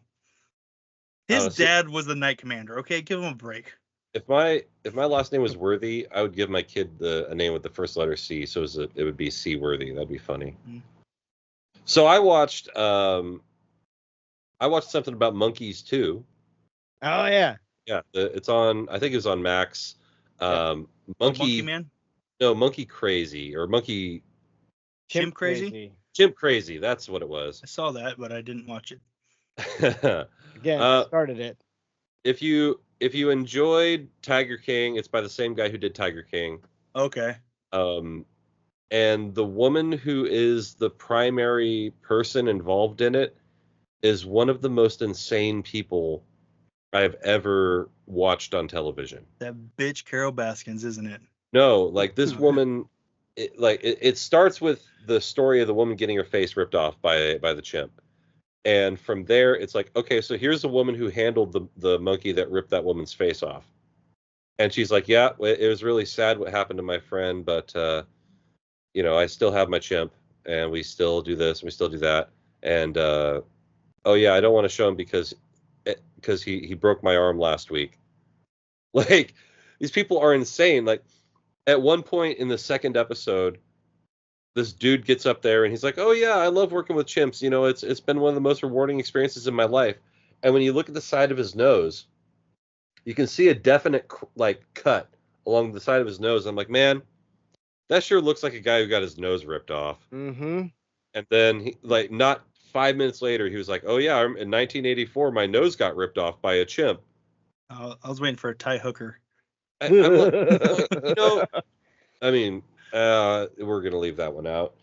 B: His dad was the Knight Commander. Okay, give him a break.
A: If my last name was Worthy, I would give my kid a name with the first letter C, so it would be Seaworthy. That'd be funny. Mm-hmm. So I watched something about monkeys too.
C: Oh yeah.
A: Yeah, it's on. I think it was on Max.
B: Monkey Man.
A: No, Monkey Crazy or Monkey.
B: Chimp Crazy?
A: Chimp Crazy, that's what it was.
B: I saw that, but I didn't watch it.
C: Again, started it.
A: If you enjoyed Tiger King, it's by the same guy who did Tiger King.
B: Okay.
A: And the woman who is the primary person involved in it is one of the most insane people I've ever watched on television.
B: That bitch Carol Baskins, isn't it?
A: No, like this woman. It starts with the story of the woman getting her face ripped off by the chimp, and from there it's like, okay, so here's the woman who handled the monkey that ripped that woman's face off, and she's like, yeah, it was really sad what happened to my friend, but I still have my chimp, and we still do this, and we still do that, and oh yeah, I don't want to show him because he broke my arm last week. Like, these people are insane. Like, at one point in the second episode, this dude gets up there and he's like, oh yeah, I love working with chimps. It's been one of the most rewarding experiences in my life. And when you look at the side of his nose, you can see a definite cut along the side of his nose. I'm like, man, that sure looks like a guy who got his nose ripped off.
C: Mm-hmm.
A: And then he, not 5 minutes later, he was like, oh yeah, in 1984, my nose got ripped off by a chimp.
B: I was waiting for a tie hooker.
A: I'm like, I mean, we're going to leave that one out.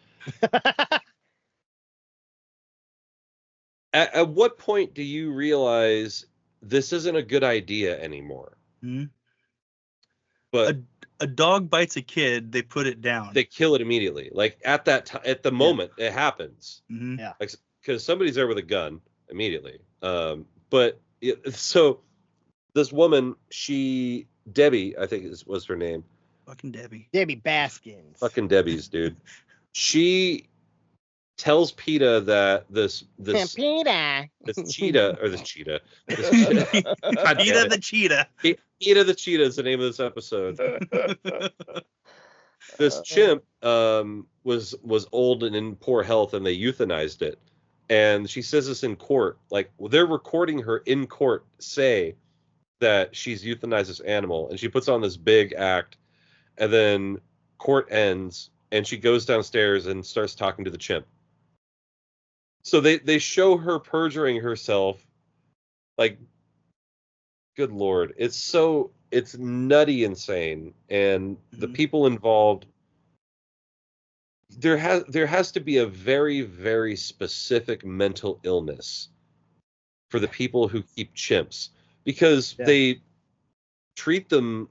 A: At what point do you realize this isn't a good idea anymore?
B: Mm-hmm.
A: But
B: a dog bites a kid, they put it down.
A: They kill it immediately. Like at that time, at the moment it happens.
B: Mm-hmm.
C: Yeah.
A: Like, because somebody's there with a gun immediately. So this woman, Debbie, I think was her name.
B: Fucking Debbie.
C: Debbie Baskins.
A: Fucking Debbie's, dude. She tells Peta that this cheetah. Peta
B: the Cheetah.
A: Peta the Cheetah is the name of this episode. This chimp was old and in poor health, and they euthanized it. And she says this in court. Like, they're recording her in court say that she's euthanized this animal, and she puts on this big act, and then court ends, and she goes downstairs and starts talking to the chimp. So they show her perjuring herself. Like, good Lord, it's so it's nutty insane, and the
B: Mhm.
A: people involved. There has to be a very, very specific mental illness for the people who keep chimps, because
C: Yeah.
A: they treat them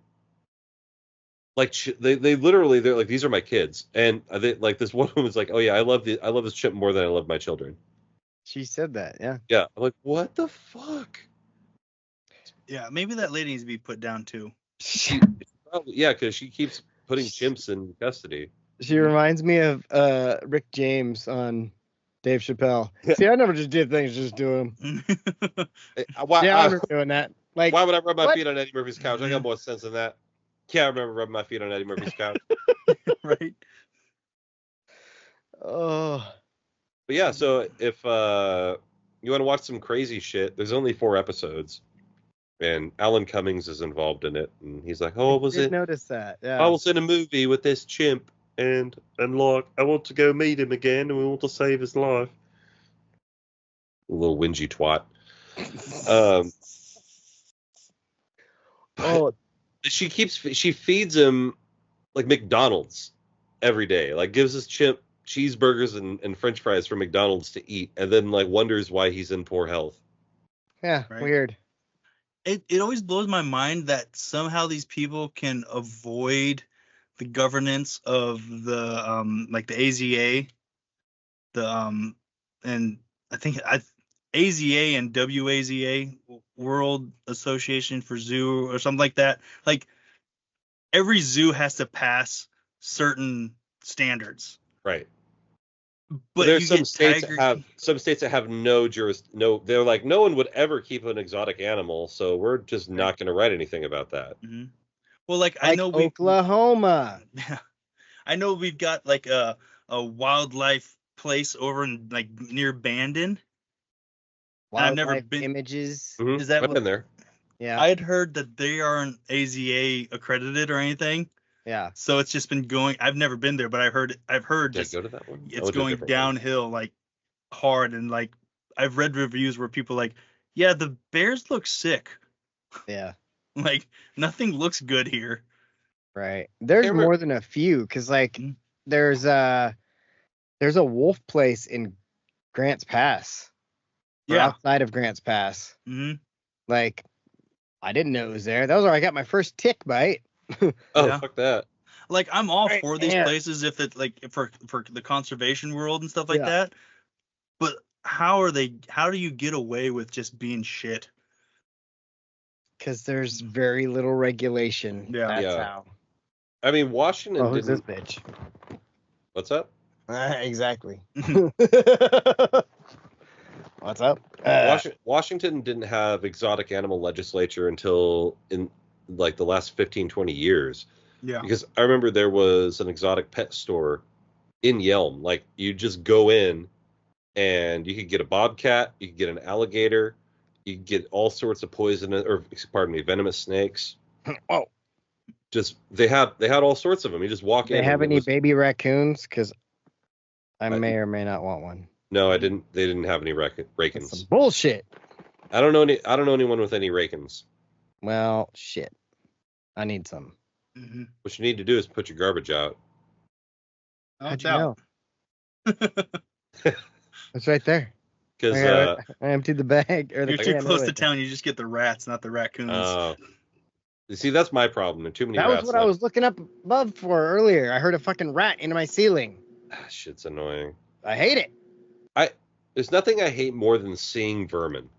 A: like they literally, they're like, these are my kids, and they, like, this one woman's like, oh yeah, I love this chimp more than I love my children.
C: She said that. Yeah.
A: Yeah, I'm like, what the fuck?
B: Yeah, maybe that lady needs to be put down too.
A: Probably, yeah, because she keeps putting chimps in custody.
C: She reminds me of Rick James on Dave Chappelle. See, I never just did things, just do them.
A: Why,
C: Yeah, I remember doing that. Like,
A: why would I rub my
C: what?
A: feet on Eddie Murphy's couch? I got more sense than that. Can't remember rubbing my feet on Eddie Murphy's couch.
B: Right?
C: Oh,
A: But yeah, so if you want to watch some crazy shit, there's only 4 episodes, and Alan Cummings is involved in it, and he's like, "Oh,
C: I did notice that. Yeah.
A: I was in a movie with this chimp, and like, I want to go meet him again, and we want to save his life." A little whingy twat.
C: Oh,
A: She feeds him like McDonald's every day, like gives his chimp cheeseburgers and French fries from McDonald's to eat, and then like wonders why he's in poor health.
C: yeah,
B: Right.
C: weird.
B: It always blows my mind that somehow these people can avoid the governance of the like the AZA, and I think AZA and WAZA, World Association for Zoo or something like that. Like every zoo has to pass certain standards.
A: Right.
B: But
A: there's
B: you
A: some
B: get
A: states
B: tiger.
A: that have no they're like, no one would ever keep an exotic animal, so we're just not going to write anything about that.
B: Mm-hmm. Well, like I
C: Like
B: know
C: Oklahoma.
B: I know we've got like a wildlife place over in like near Bandon. And I've never
C: Wildlife
B: been.
C: images.
B: Is that
A: I've
B: what?
A: been there.
C: Yeah.
B: I had heard that they aren't AZA accredited or anything,
C: Yeah.
B: so it's just been going. I've never been there, but I've heard
A: Did
B: just
A: I go to that one? I
B: it's
A: went to a
B: going
A: different one.
B: downhill like hard, and like I've read reviews where people like, yeah, the bears look sick.
C: Yeah.
B: Like nothing looks good here.
C: Right. There's
A: Camera-
C: more than a few, because like
B: Mhm.
C: there's a wolf place in Grants Pass. Or
B: Yeah.
C: outside of Grants Pass.
B: hmm
C: Like, I didn't know it was there. That was where I got my first tick bite.
A: Oh,
B: Yeah.
A: fuck that.
B: Like I'm all
C: Right
B: for these
C: there.
B: places if it's like for the conservation world and stuff like
C: Yeah.
B: that. But how do you get away with just being shit?
C: Because there's very little regulation.
B: Yeah.
C: That's
A: Yeah.
C: how.
A: I mean, Washington
C: Oh, who's this
A: didn't.
C: bitch?
A: What's up?
C: Exactly. What's up?
A: Washington didn't have exotic animal legislature until in like the last 15, 20 years.
B: Yeah.
A: Because I remember there was an exotic pet store in Yelm. Like, you just go in and you could get a bobcat, you could get an alligator, you could get all sorts of venomous snakes.
C: Oh,
A: Just they had all sorts of them. You just walk
C: they
A: in.
C: have
A: and
C: any baby raccoons? Because I
A: I-
C: may or may not want one.
A: No, I didn't. They didn't have any
C: That's
A: rakins.
C: some bullshit.
A: I don't know anyone with any rakins.
C: Well, shit. I need some.
B: hmm
A: What you need to do is put your garbage out.
C: How'd you know? It's right there.
A: Because
C: I emptied the bag. Or the
B: You're too
C: can
B: close to
C: with it.
B: town. You just get the rats, not the raccoons.
A: you see, that's my problem. There are too many
C: That
A: rats.
C: was what I was looking up above for earlier. I heard a fucking rat into my ceiling.
A: Shit's annoying.
C: I hate it.
A: There's nothing I hate more than seeing vermin.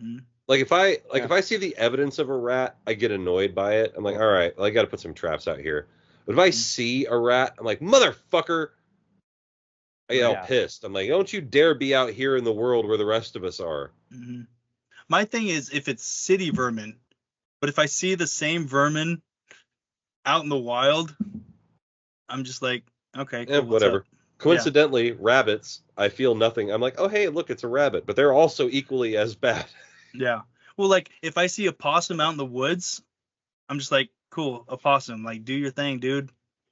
B: Mhm.
A: Like if I see the evidence of a rat, I get annoyed by it. I'm like, all right, well, I got to put some traps out here. But if I see a rat, I'm like, motherfucker. I get all
C: Yeah.
A: pissed. I'm like, don't you dare be out here in the world where the rest of us are.
B: hmm My thing is if it's city vermin, but if I see the same vermin out in the wild, I'm just like, okay, cool, what's
A: Whatever.
B: up?
A: Coincidentally, rabbits, I feel nothing. I'm like, oh, hey, look, it's a rabbit. But they're also equally as bad.
B: Yeah. Well, like if I see a possum out in the woods, I'm just like, cool, a possum. Like, do your thing, dude.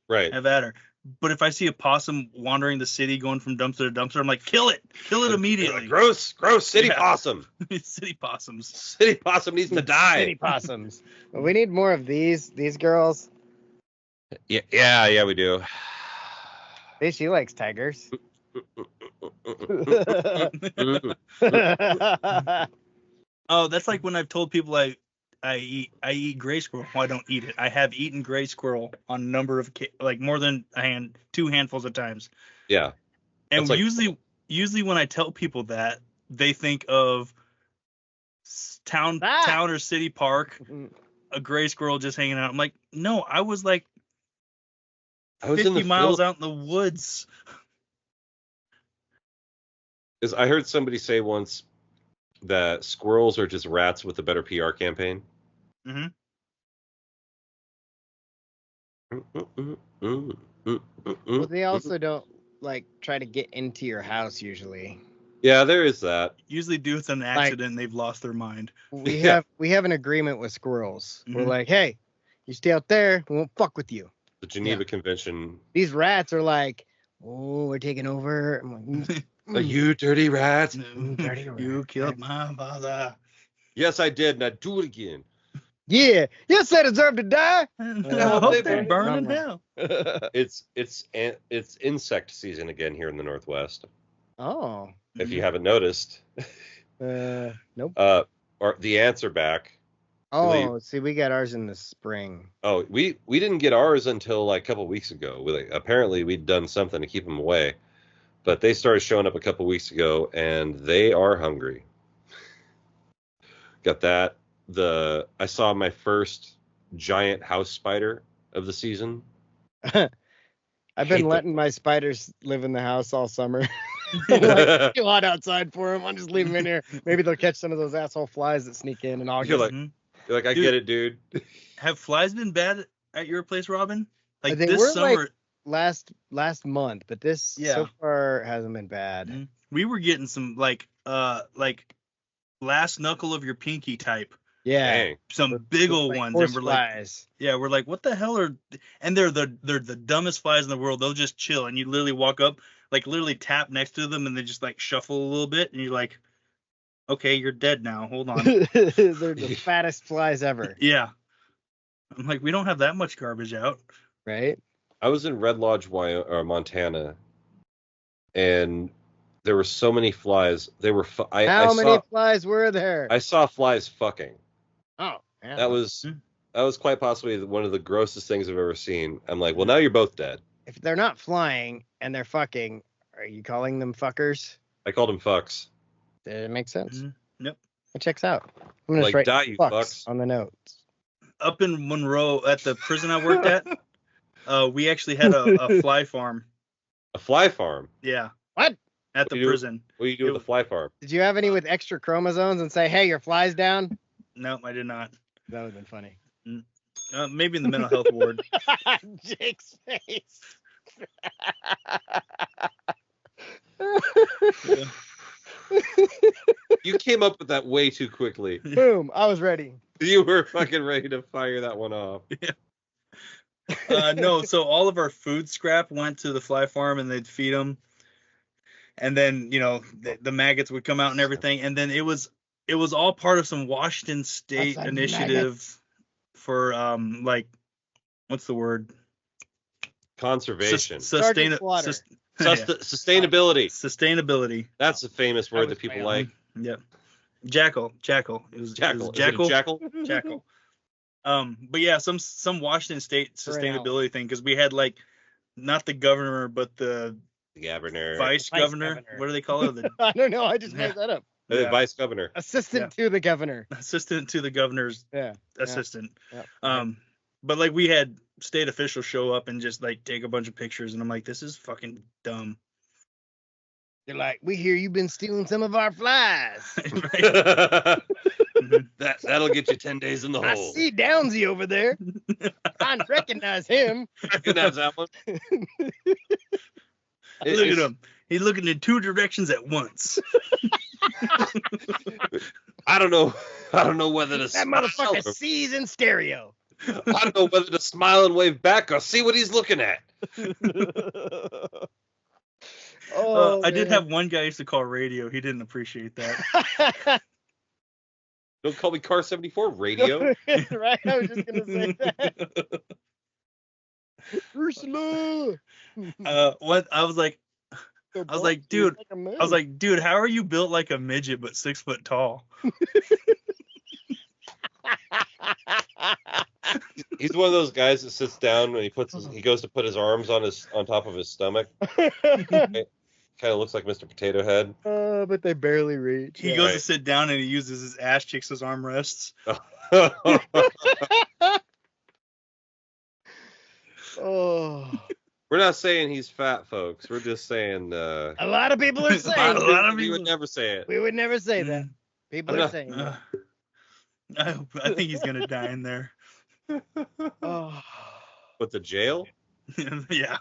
A: Right.
B: Have at her. But if I see a possum wandering the city, going from dumpster to dumpster, I'm like, kill it immediately.
A: Gross city possum.
B: City possums.
A: City possum needs to die.
C: City possums. Well, we need more of these girls.
A: Yeah, we do.
C: Hey, she likes tigers.
B: Oh, that's like when I've told people I eat gray squirrel. Well, I don't eat it. I have eaten gray squirrel on a number of like more than two handfuls of times.
A: Yeah.
B: And usually when I tell people that, they think of town or city park, a gray squirrel just hanging out. I'm like, no, I was like 50 miles out in the woods.
A: I heard somebody say once that squirrels are just rats with a better PR campaign.
B: Mm-hmm.
C: Well, they also don't like try to get into your house usually.
A: Yeah, there is that.
B: Usually due to an accident, and they've lost their mind.
C: We have an agreement with squirrels. Mm-hmm. We're like, hey, you stay out there, we won't fuck with you.
A: The Geneva Convention.
C: These rats are like, oh, we're taking over. I'm like,
A: you dirty rats.
C: Dirty rat.
B: You killed my father.
A: Yes, I did, and I'd do it again.
C: Yeah, yes, they deserve to die.
B: I hope they burn in hell.
A: It's insect season again here in the Northwest.
C: Oh.
A: If you haven't noticed.
C: Nope.
A: Or the ants are back.
C: Oh, see, we got ours in the spring.
A: Oh, we didn't get ours until like a couple weeks ago. Apparently we'd done something to keep them away, but they started showing up a couple weeks ago, and they are hungry. Got that. I saw my first giant house spider of the season.
C: I've been letting my spiders live in the house all summer. Like, too hot outside for them. I'll just leave them in here. Maybe they'll catch some of those asshole flies that sneak in, and I'll
A: You're like, I get it, dude.
B: Have flies been bad at your place, Robin? Like
C: they
B: this
C: were
B: summer,
C: like last month, but this so far hasn't been bad.
B: Mm-hmm. We were getting some like last knuckle of your pinky type.
C: Yeah,
A: dang.
B: Some big old ones, and we're
C: flies.
B: We're like, what the hell are? And they're the dumbest flies in the world. They'll just chill, and you literally walk up, like literally tap next to them, and they just like shuffle a little bit, and you're like, okay, you're dead now. Hold on.
C: They're the fattest flies ever.
B: Yeah, I'm like, we don't have that much garbage out,
C: right?
A: I was in Red Lodge, Montana, and there were so many flies. They were.
C: How many flies were there?
A: I saw flies fucking.
C: Oh, yeah.
A: That was quite possibly one of the grossest things I've ever seen. I'm like, well, now you're both dead.
C: If they're not flying and they're fucking, are you calling them fuckers?
A: I called them fucks.
C: It makes sense.
B: Mm-hmm. Yep.
C: It checks out. I'm gonna write
A: die, you fucks
C: on the notes.
B: Up in Monroe at the prison I worked at, we actually had a fly farm.
A: A fly farm?
B: Yeah.
C: What?
B: At the prison.
A: What do you do with the fly farm?
C: Did you have any with extra chromosomes and say, hey, your fly's down?
B: No, I did not.
C: That would have been funny.
B: Maybe in the mental health ward.
C: Jake's face.
A: You came up with that way too quickly.
C: Boom, I was ready.
A: You were fucking ready to fire that one off.
B: Yeah. No, so all of our food scrap went to the fly farm, and they'd feed them. And then, the maggots would come out and everything. And then it was all part of some Washington State initiative for like, what's the word?
A: Conservation.
B: Sustainability. Sustainability.
A: That's a famous word that people like.
B: Yeah. Jackal. It was jackal.
A: Jackal.
B: Jackal. But yeah, some Washington State sustainability thing, because we had like not the governor, but the
A: governor,
B: vice governor. What do they call it?
C: I don't know. I just made that up.
A: The vice governor.
C: Assistant to the governor.
B: Assistant to the governor's assistant.
C: Yeah.
B: But like we had state officials show up and just like take a bunch of pictures, and I'm like, this is fucking dumb.
C: They're like, we hear you've been stealing some of our flies.
A: That'll get you 10 days in the hole.
C: I see Downsy over there. I recognize him.
A: Recognize that one.
B: Look at him. He's looking in two directions at once.
A: I don't know whether to
C: that motherfucker sees in stereo.
A: I don't know whether to smile and wave back or see what he's looking at.
C: Oh,
B: I did
C: man.
B: have one guy I used to call radio. He didn't appreciate that.
A: Don't call me Car 74 radio.
C: Right, I was just gonna say that. Ursula.
B: What I was like, dude,
C: Like a man.
B: I was like, dude, how are you built like a midget but 6 foot tall?
A: He's one of those guys that sits down when he goes to put his arms on top of his stomach. Kind of looks like Mr. Potato Head.
C: But they barely reach.
B: He goes to sit down and he uses his ass cheeks as armrests.
C: Oh.
A: We're not saying he's fat, folks. We're just saying.
C: A lot of people are saying.
A: We would never say it.
C: We would never say that. People are saying that.
B: I think he's gonna die in there.
C: Oh.
A: But the jail?
B: Yeah.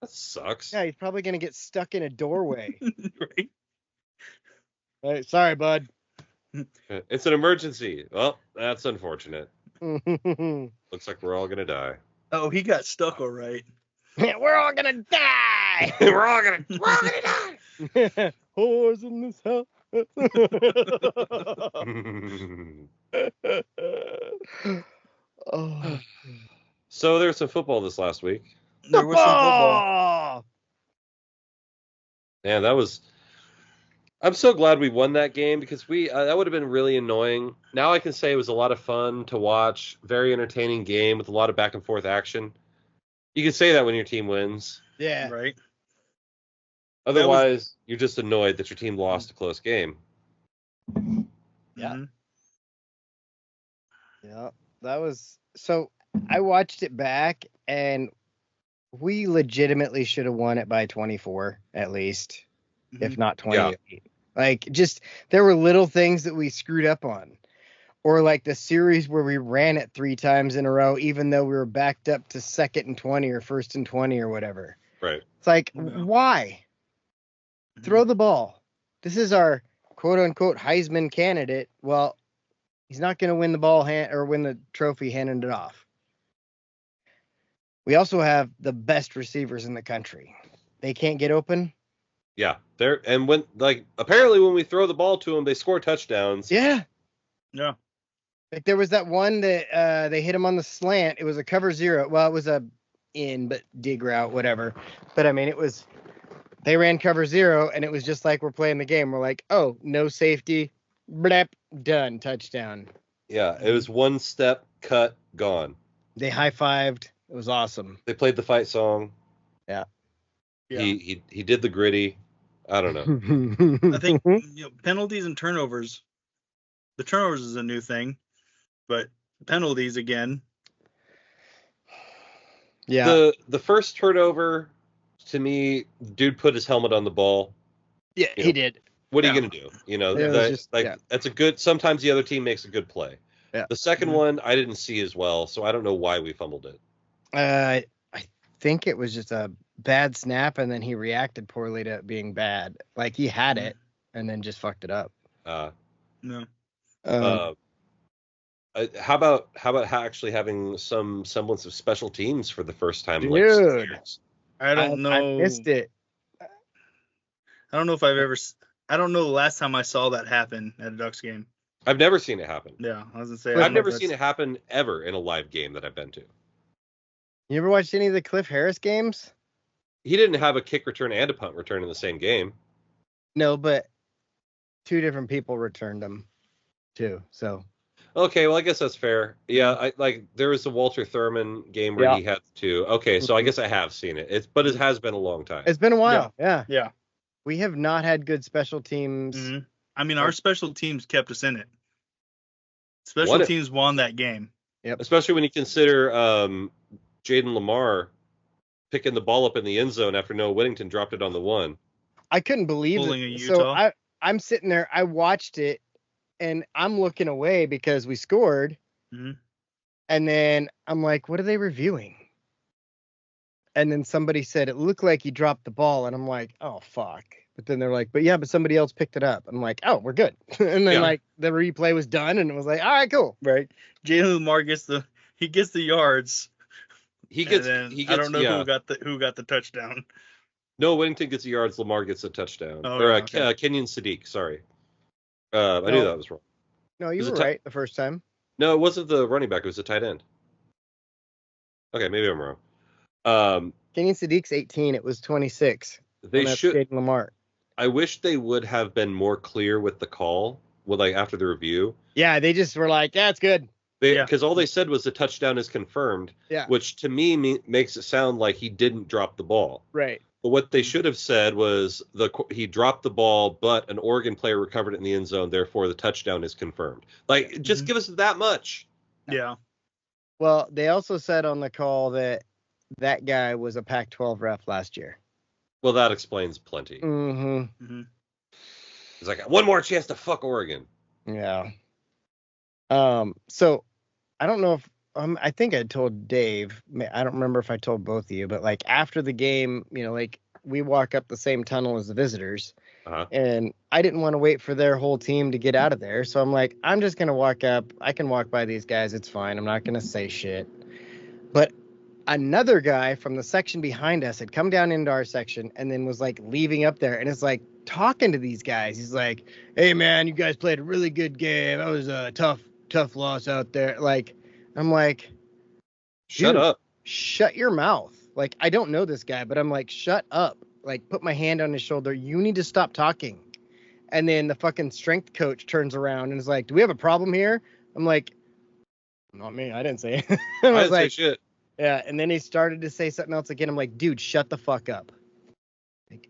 A: That sucks.
C: Yeah, he's probably gonna get stuck in a doorway.
B: Right.
C: Right, sorry, bud.
A: It's an emergency. Well, that's unfortunate. Looks like we're all gonna die.
B: Oh, he got stuck all right.
C: We're all gonna die.
A: we're all gonna die.
C: Whores in this house. Oh.
A: So there's some football this last week.
B: There was some football.
A: Man, I'm so glad we won that game because that would have been really annoying. Now I can say it was a lot of fun to watch. Very entertaining game with a lot of back and forth action. You can say that when your team wins.
C: Yeah.
B: Right.
A: Otherwise, you're just annoyed that your team lost a close game.
C: Yeah.
B: Mm-hmm.
C: Yeah. That was so. I watched it back, and we legitimately should have won it by 24 at least, if not 28. Yeah. Like, just there were little things that we screwed up on, or like the series where we ran it 3 times in a row, even though we were backed up to 2nd and 20 or 1st and 20 or whatever.
A: Right.
C: It's like, why? Mm-hmm. Throw the ball. This is our quote unquote Heisman candidate. Well, he's not going to win the ball or win the trophy handing it off. We also have the best receivers in the country. They can't get open.
A: Yeah, apparently when we throw the ball to them, they score touchdowns.
C: Yeah.
B: Yeah.
C: Like there was that one that they hit him on the slant. It was a cover 0. Well, it was a but dig route, whatever. But I mean, they ran cover 0, and it was just like we're playing the game. We're like, oh, no safety, blep, done, touchdown.
A: Yeah, it was one step, cut, gone.
C: They high-fived. It was awesome.
A: They played the fight song.
C: Yeah.
A: He did the gritty. I don't know.
B: I think penalties and turnovers. The turnovers is a new thing, but penalties again.
C: Yeah.
A: The first turnover, to me, dude put his helmet on the ball.
C: Yeah, he did.
A: What are you gonna do? That's a good. Sometimes the other team makes a good play.
C: Yeah.
A: The second one I didn't see as well, so I don't know why we fumbled it.
C: I think it was just a bad snap, and then he reacted poorly to it being bad. Like he had it, and then just fucked it up.
B: No.
A: How about actually having some semblance of special teams for the first time in like 6 years?
B: I don't know.
C: I missed it.
B: I don't know if I don't know the last time I saw that happen at a Ducks game.
A: I've never seen it happen.
B: Yeah, I was gonna say
A: I've never seen it happen ever in a live game that I've been to.
C: You ever watched any of the Cliff Harris games?
A: He didn't have a kick return and a punt return in the same game.
C: No, but 2 different people returned them too. So.
A: Okay, well I guess that's fair. Yeah, there was a Walter Thurman game where he had 2. Okay, so I guess I have seen it. But it has been a long time.
C: It's been a while. Yeah.
B: Yeah.
C: We have not had good special teams.
B: Mm-hmm. I mean, our special teams kept us in it. Special teams won that game.
C: Yep.
A: Especially when you consider Jaden Lamar picking the ball up in the end zone after Noah Whittington dropped it on the 1.
C: I couldn't believe it. So I'm sitting there. I watched it, and I'm looking away because we scored.
B: Mm-hmm.
C: And then I'm like, what are they reviewing? And then somebody said it looked like he dropped the ball, and I'm like, oh fuck. But then they're like, but somebody else picked it up. I'm like, oh, we're good. And then the replay was done, and it was like, all right, cool.
B: Right. Jalen Lamar gets the yards.
A: he gets.
B: And then
A: He gets.
B: I don't know
A: yeah.
B: who got the touchdown.
A: No, Whittington gets the yards. Lamar gets a touchdown.
B: Oh,
A: or
B: yeah, okay.
A: Kenyon Sadiq. Sorry. I knew
C: No.
A: that was wrong.
C: No, you
A: Was
C: were
A: it
C: right the first time.
A: No, it wasn't the running back. It was the tight end. Okay, maybe I'm wrong.
C: Kenyon Sadiq's 18. It was 26.
A: They
C: and that's
A: should.
C: Jaden Lamar.
A: I wish they would have been more clear with the call. Well, like after the review.
C: Yeah, they just were like, yeah, it's good.
A: Because all they said was the touchdown is confirmed.
C: Yeah.
A: Which to me makes it sound like he didn't drop the ball.
C: Right.
A: But what they should have said was he dropped the ball, but an Oregon player recovered it in the end zone. Therefore, the touchdown is confirmed. Like, just give us that much.
B: Yeah.
C: Well, they also said on the call that guy was a Pac-12 ref last year.
A: Well, that explains plenty.
C: Mm-hmm.
B: Mm-hmm.
A: It's like one more chance to fuck Oregon.
C: Yeah. So I don't know if I think I told Dave. I don't remember if I told both of you, but like after the game, like we walk up the same tunnel as the visitors, and I didn't want to wait for their whole team to get out of there, so I'm like, I'm just gonna walk up. I can walk by these guys. It's fine. I'm not gonna say shit. But another guy from the section behind us had come down into our section and then was like leaving up there and is like talking to these guys. He's like, "Hey man, you guys played a really good game. That was a tough loss out there." Like, I'm like,
A: shut up.
C: Shut your mouth. Like, I don't know this guy, but I'm like, shut up. Like, put my hand on his shoulder. You need to stop talking. And then the fucking strength coach turns around and is like, "Do we have a problem here?" I'm like, "Not me. I didn't say it."
A: I didn't say shit.
C: Yeah, and then he started to say something else again. I'm like, "Dude, shut the fuck up. Like,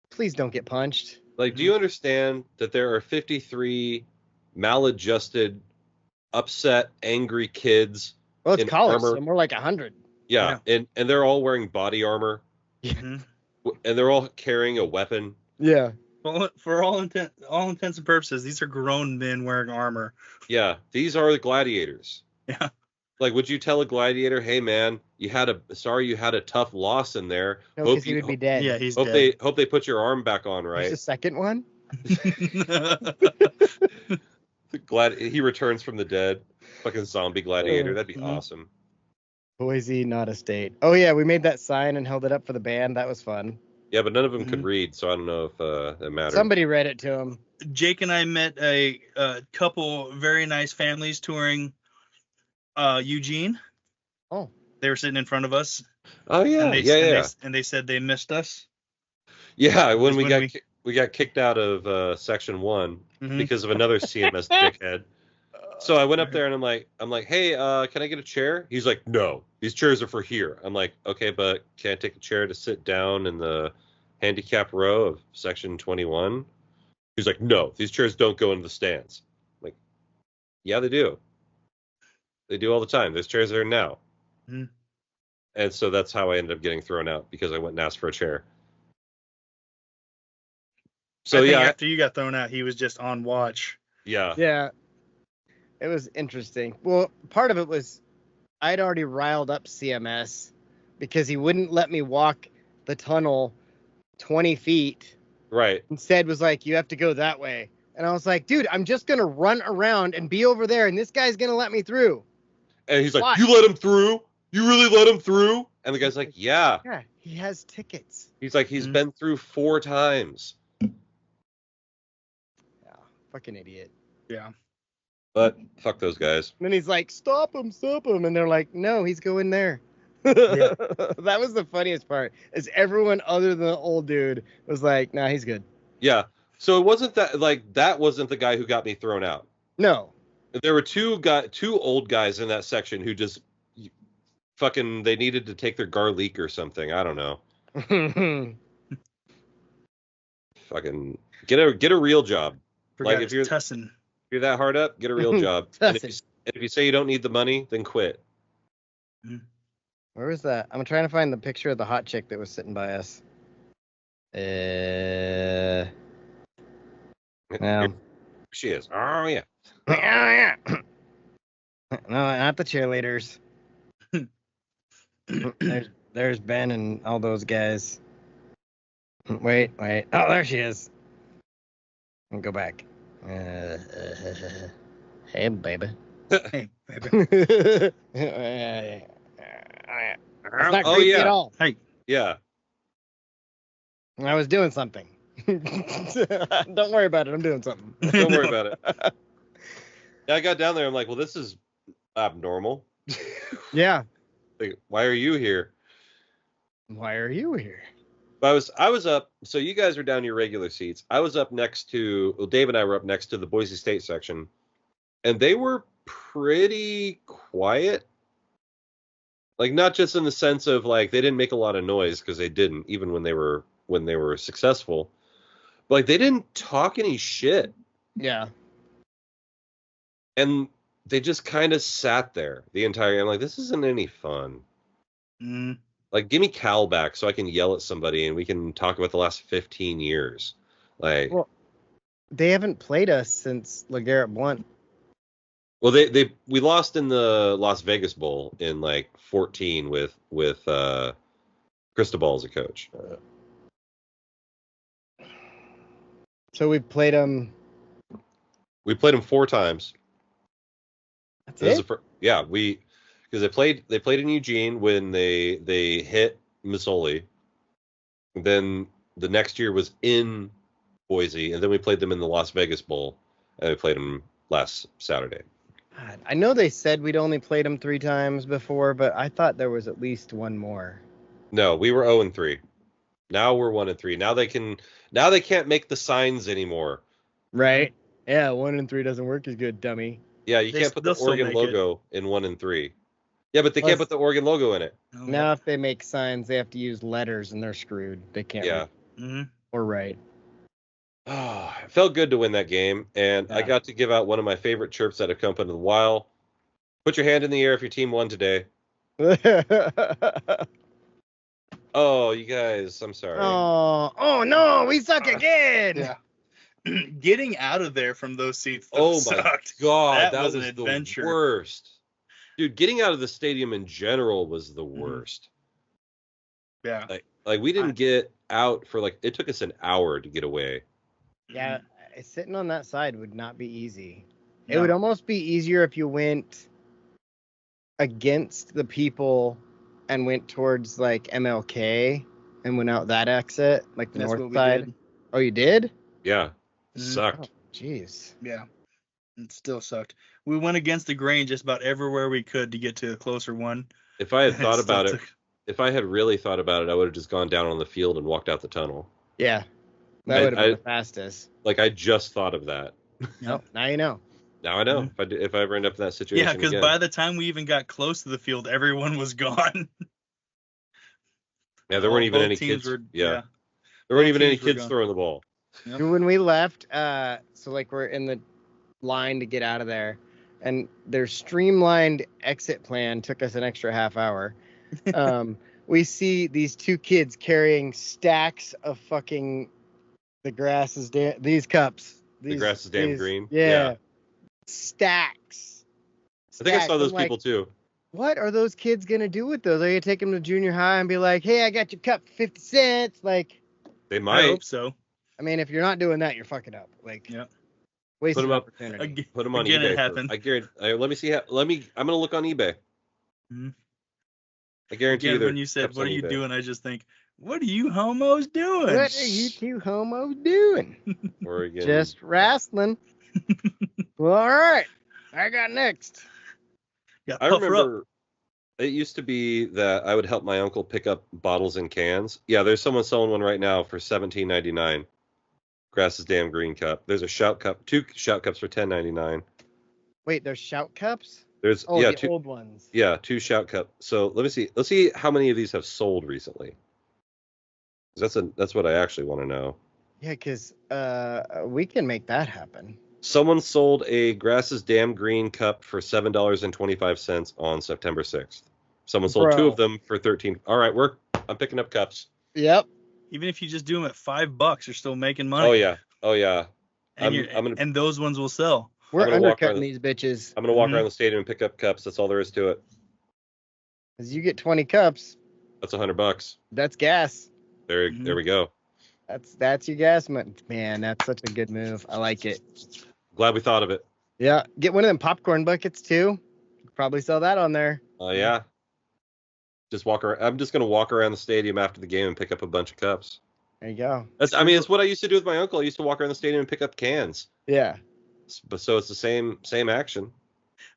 C: please don't get punched."
A: Like, do you understand that there are 53 maladjusted, upset, angry kids?
C: Well, it's
A: in
C: college,
A: armor?
C: so more like 100.
A: Yeah, and they're all wearing body armor.
B: Mm-hmm.
A: And they're all carrying a weapon.
C: Yeah.
B: Well, for all intents and purposes, these are grown men wearing armor.
A: Yeah, these are the gladiators.
B: Yeah.
A: Like, would you tell a gladiator, "Hey man, you had a tough loss in there.
C: No, because he would be dead.
B: Yeah, he's
A: hope
B: dead.
A: they put your arm back on, right?"
C: There's a second one?
A: He returns from the dead. Fucking zombie gladiator. That'd be awesome.
C: Boise, not a state. Oh, yeah, we made that sign and held it up for the band. That was fun.
A: Yeah, but none of them could read, so I don't know if that mattered.
C: Somebody read it to him.
B: Jake and I met a couple very nice families touring Eugene.
C: Oh.
B: They were sitting in front of us.
A: Oh, yeah,
B: And they said they missed us.
A: Yeah, when we got kicked out of Section 1 because of another CMS dickhead. So I went up there and I'm like, "Hey, can I get a chair?" He's like, "No, these chairs are for here." I'm like, "Okay, but can I take a chair to sit down in the handicap row of Section 21? He's like, "No, these chairs don't go into the stands." I'm like, "Yeah, they do. They do all the time. There's chairs there now."
B: Mm-hmm.
A: And so that's how I ended up getting thrown out, because I went and asked for a chair. So
B: after you got thrown out, he was just on watch.
A: Yeah.
C: Yeah. It was interesting. Well, part of it was I'd already riled up CMS because he wouldn't let me walk the tunnel 20 feet.
A: Right.
C: Instead was like, "You have to go that way." And I was like, "Dude, I'm just going to run around and be over there, and this guy's going to let me through."
A: And he's like,
C: Why?
A: "You let him through? You really let him through?" And the guy's like, "Yeah."
C: Yeah, he has tickets.
A: He's like, he's been through 4 times.
C: Yeah, fucking idiot.
B: Yeah.
A: But fuck those guys.
C: And then he's like, stop him. And they're like, "No, he's going there."
B: Yeah.
C: That was the funniest part, is everyone other than the old dude was like, "Nah, he's good."
A: Yeah. So it wasn't that wasn't the guy who got me thrown out.
C: No.
A: There were two old guys in that section who just fucking, they needed to take their garlic or something. I don't know. Fucking get a real job.
B: Forgot
A: Like, if you're
B: Tussin.
A: that hard up, get a real job. And if you say you don't need the money, then quit.
C: Where was that? I'm trying to find the picture of the hot chick that was sitting by us.
A: Here she is. Oh yeah.
C: Yeah. No, not the cheerleaders. There's Ben and all those guys. Wait. Oh, there she is. And go back. Hey, baby.
B: Hey, baby.
C: It's not
A: Oh,
C: creepy
A: yeah.
C: at all.
B: Hey,
A: Yeah.
C: I was doing something. Don't worry about it. I'm doing something.
A: Don't worry about it. Yeah, I got down there. I'm like, well, this is abnormal.
C: Yeah.
A: Like, why are you here?
C: Why are you here?
A: But I was up. So you guys were down your regular seats. I was up next to. Well, Dave and I were up next to the Boise State section, and they were pretty quiet. Like, not just in the sense of like they didn't make a lot of noise, because they didn't, even when they were successful. But like, they didn't talk any shit,
C: Yeah.
A: and they just kind of sat there the entire. I'm like, this isn't any fun.
B: mm,
A: Like, give me Cal back so I can yell at somebody and we can talk about the last 15 years. Like,
C: Well, they haven't played us since LeGarrette Blunt.
A: well, we lost in the Las Vegas Bowl in like 14 with Cristobal as a coach.
C: So we played them.
A: We played them 4 times.
C: That's
A: This is
C: it?
A: yeah, because they played in Eugene when they hit Missouli. Then the next year was in Boise, and then we played them in the Las Vegas Bowl, and we played them last Saturday.
C: God, I know they said we'd only played them 3 times before, but I thought there was at least one more.
A: No, we were 0-3. Now we're 1-3. Now they can't make the signs anymore.
C: Right? Yeah, 1 and 3 doesn't work as good, dummy.
A: Yeah, you can't put the
B: they'll still
A: Oregon
B: make it.
A: logo in 1-3. Yeah, but they
C: Plus-
A: can't put the Oregon logo in it.
B: oh,
C: Now, if they make signs, they have to use letters, and they're screwed. They can't
A: Yeah.
C: read
B: mhm.
C: or write.
A: Oh, it felt good to win that game, and I
C: Yeah.
A: got to give out one of my favorite chirps that have come in a while. Put your hand in the air if your team won today. Oh, you guys, I'm sorry.
C: oh no, we suck again.
E: Yeah.
B: Getting out of there from those seats
A: Oh my
B: sucked.
A: God, that
B: was
A: was
B: an adventure.
A: the worst. Dude, getting out of the stadium in general was the worst.
B: Yeah.
A: Like we didn't get out for like, it took us an hour to get away.
C: Yeah, sitting on that side would not be easy. It
B: No.
C: would almost be easier if you went against the people and went towards like MLK and went out that exit, like the
B: That's
C: north
B: what we
C: side.
B: did.
C: Oh, you did?
A: Yeah, it
B: Mhm.
A: sucked.
C: Jeez.
B: Yeah. It still sucked. We went against the grain just about everywhere we could to get to a closer one.
A: If I had
B: It
A: thought
B: still
A: about it,
B: took-
A: if I had really thought about it, I would have just gone down on the field and walked out the tunnel.
C: Yeah, that
A: I-
C: would have been
A: I-
C: the fastest.
A: Like, I just thought of that.
C: Nope, now you know.
A: Now I know.
B: Mhm.
A: If I ever end up in that situation
B: Yeah, because
A: again.
B: by the time we even got close to the field, everyone was gone.
A: Yeah, there weren't even
B: Both
A: any
B: teams
A: kids.
B: were-
A: Yeah. There weren't
B: both
A: even any
B: teams were
A: kids
B: gone.
A: throwing the ball.
B: Yep.
C: Dude, when we left, so like we're in the line to get out of there, and their streamlined exit plan took us an extra half hour. We see these 2 kids carrying stacks of fucking these cups.
A: The grass is damn green.
C: Yeah.
A: Yeah.
C: Stacks.
A: I think I saw
C: Stacks.
A: those
C: I'm like,
A: people too.
C: what are those kids gonna do with those? Are you take them to junior high and be like, hey, I got your cup for 50 cents? Like,
A: They
B: I
A: might
B: hope so.
C: I mean, if you're not doing that, you're fucking up. Like,
B: Yep.
C: wasted
A: Put 'em up.
C: opportunity.
B: Again,
A: put them on
B: again,
A: eBay.
B: it happened.
A: I guarantee. Let me see. I'm gonna look on eBay.
B: Mhm.
A: I guarantee
B: Again,
A: you.
B: when you said,
A: cups
B: "What
A: on
B: are you
A: eBay.
B: doing?" I just think, "What are you homos doing?"
C: What are you 2 homos doing?
A: Oregon.
C: Just wrestling. Well, all right. I got next.
B: Yeah,
A: I
B: puffer up.
A: remember it used to be that I would help my uncle pick up bottles and cans. Yeah, there's someone selling one right now for $17.99. Grass's damn green cup. There's a shout cup, 2 shout cups for $10.99.
C: Wait, there's shout cups?
A: There's
C: Oh,
A: yeah,
C: the
A: 2
C: old ones.
A: yeah, 2 shout cup. So let me see. Let's see how many of these have sold recently. 'Cause that's what I actually want to know.
C: Yeah, because we can make that happen.
A: Someone sold a Grass's damn green cup for $7.25 on September 6th. Someone sold 2
C: Bro.
A: of them for 13. All right, I'm picking up cups.
C: Yep.
B: Even if you just do them at $5, you're still making money.
A: Oh yeah. Oh yeah.
B: and
A: I'm gonna-
B: and those ones will sell.
C: We're
A: gonna walk around
C: undercutting these bitches.
A: I'm gonna walk
B: Mhm.
A: around the stadium and pick up cups. That's all there is to it.
C: As you get 20 cups,
A: That's $100.
C: that's gas.
A: There
B: Mhm.
A: we go.
C: That's your gas money. Man, that's such a good move. I like it.
A: Glad we thought of it.
C: Yeah. Get one of them popcorn buckets too. Probably sell that on there.
A: Oh yeah. Just walk around. I'm just gonna walk around the stadium after the game and pick up a bunch of cups.
C: There you go.
A: It's what I used to do with my uncle. I used to walk around the stadium and pick up cans.
C: Yeah.
A: But so it's the same action.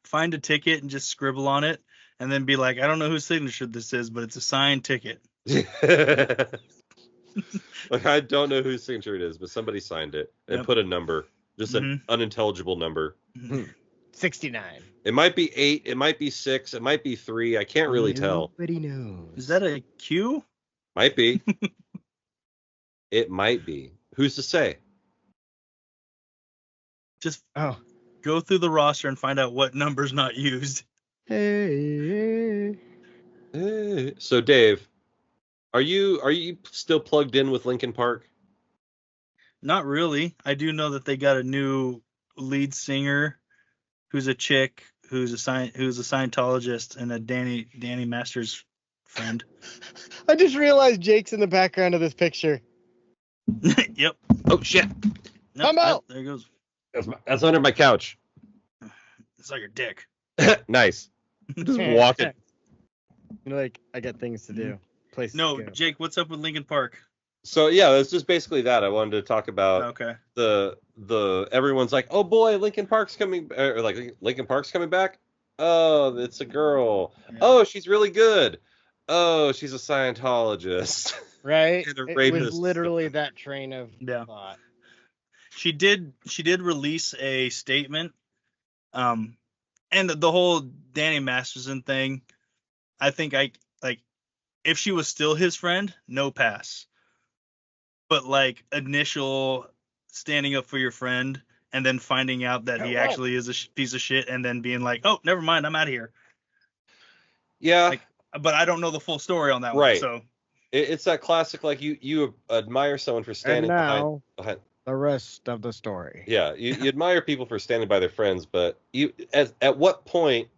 B: Find a ticket and just scribble on it, and then be like, I don't know whose signature this is, but it's a signed ticket.
A: Like, I don't know whose signature it is, but somebody signed it and put a number, just an unintelligible number.
C: 69.
A: It might be 8, it might be 6, it might be 3. I can't really tell.
C: Nobody knows.
B: Is that a Q?
A: Might be. It might be. Who's to say?
B: Just go through the roster and find out what number's not used.
C: Hey.
A: So Dave, are you still plugged in with Linkin Park?
B: Not really. I do know that they got a new lead singer who's a chick who's a Scientologist and a Danny Masters friend.
C: I just realized Jake's in the background of this picture.
B: Yep.
A: Oh shit.
B: Nope,
C: Come out.
B: there it goes.
A: That's under my couch.
B: It's like your dick.
A: Nice. Just walking.
C: Like, I got things to do. Places
B: No,
C: to go.
B: Jake, what's up with Linkin Park?
A: So yeah, it's just basically that. I wanted to talk about
B: Okay.
A: the everyone's like, oh boy, Linkin Park's coming, or like Linkin Park's coming back. Oh, it's a girl.
B: Yeah.
A: Oh, she's really good. Oh, she's a Scientologist.
C: Right?
A: And a
C: It
A: rapist.
C: was literally that train of
B: Yeah.
C: thought.
B: She did release a statement. And the whole Danny Masterson thing, I think if she was still his friend, no pass. But like initial standing up for your friend and then finding out that he actually is a piece of shit and then being like, oh, never mind, I'm out of here.
A: Yeah.
B: But I don't know the full story on that
A: Right.
B: one. So
A: It's that classic, like you admire someone for standing
C: And now,
A: behind.
C: the rest of the story.
A: Yeah, you admire people for standing by their friends, but at what point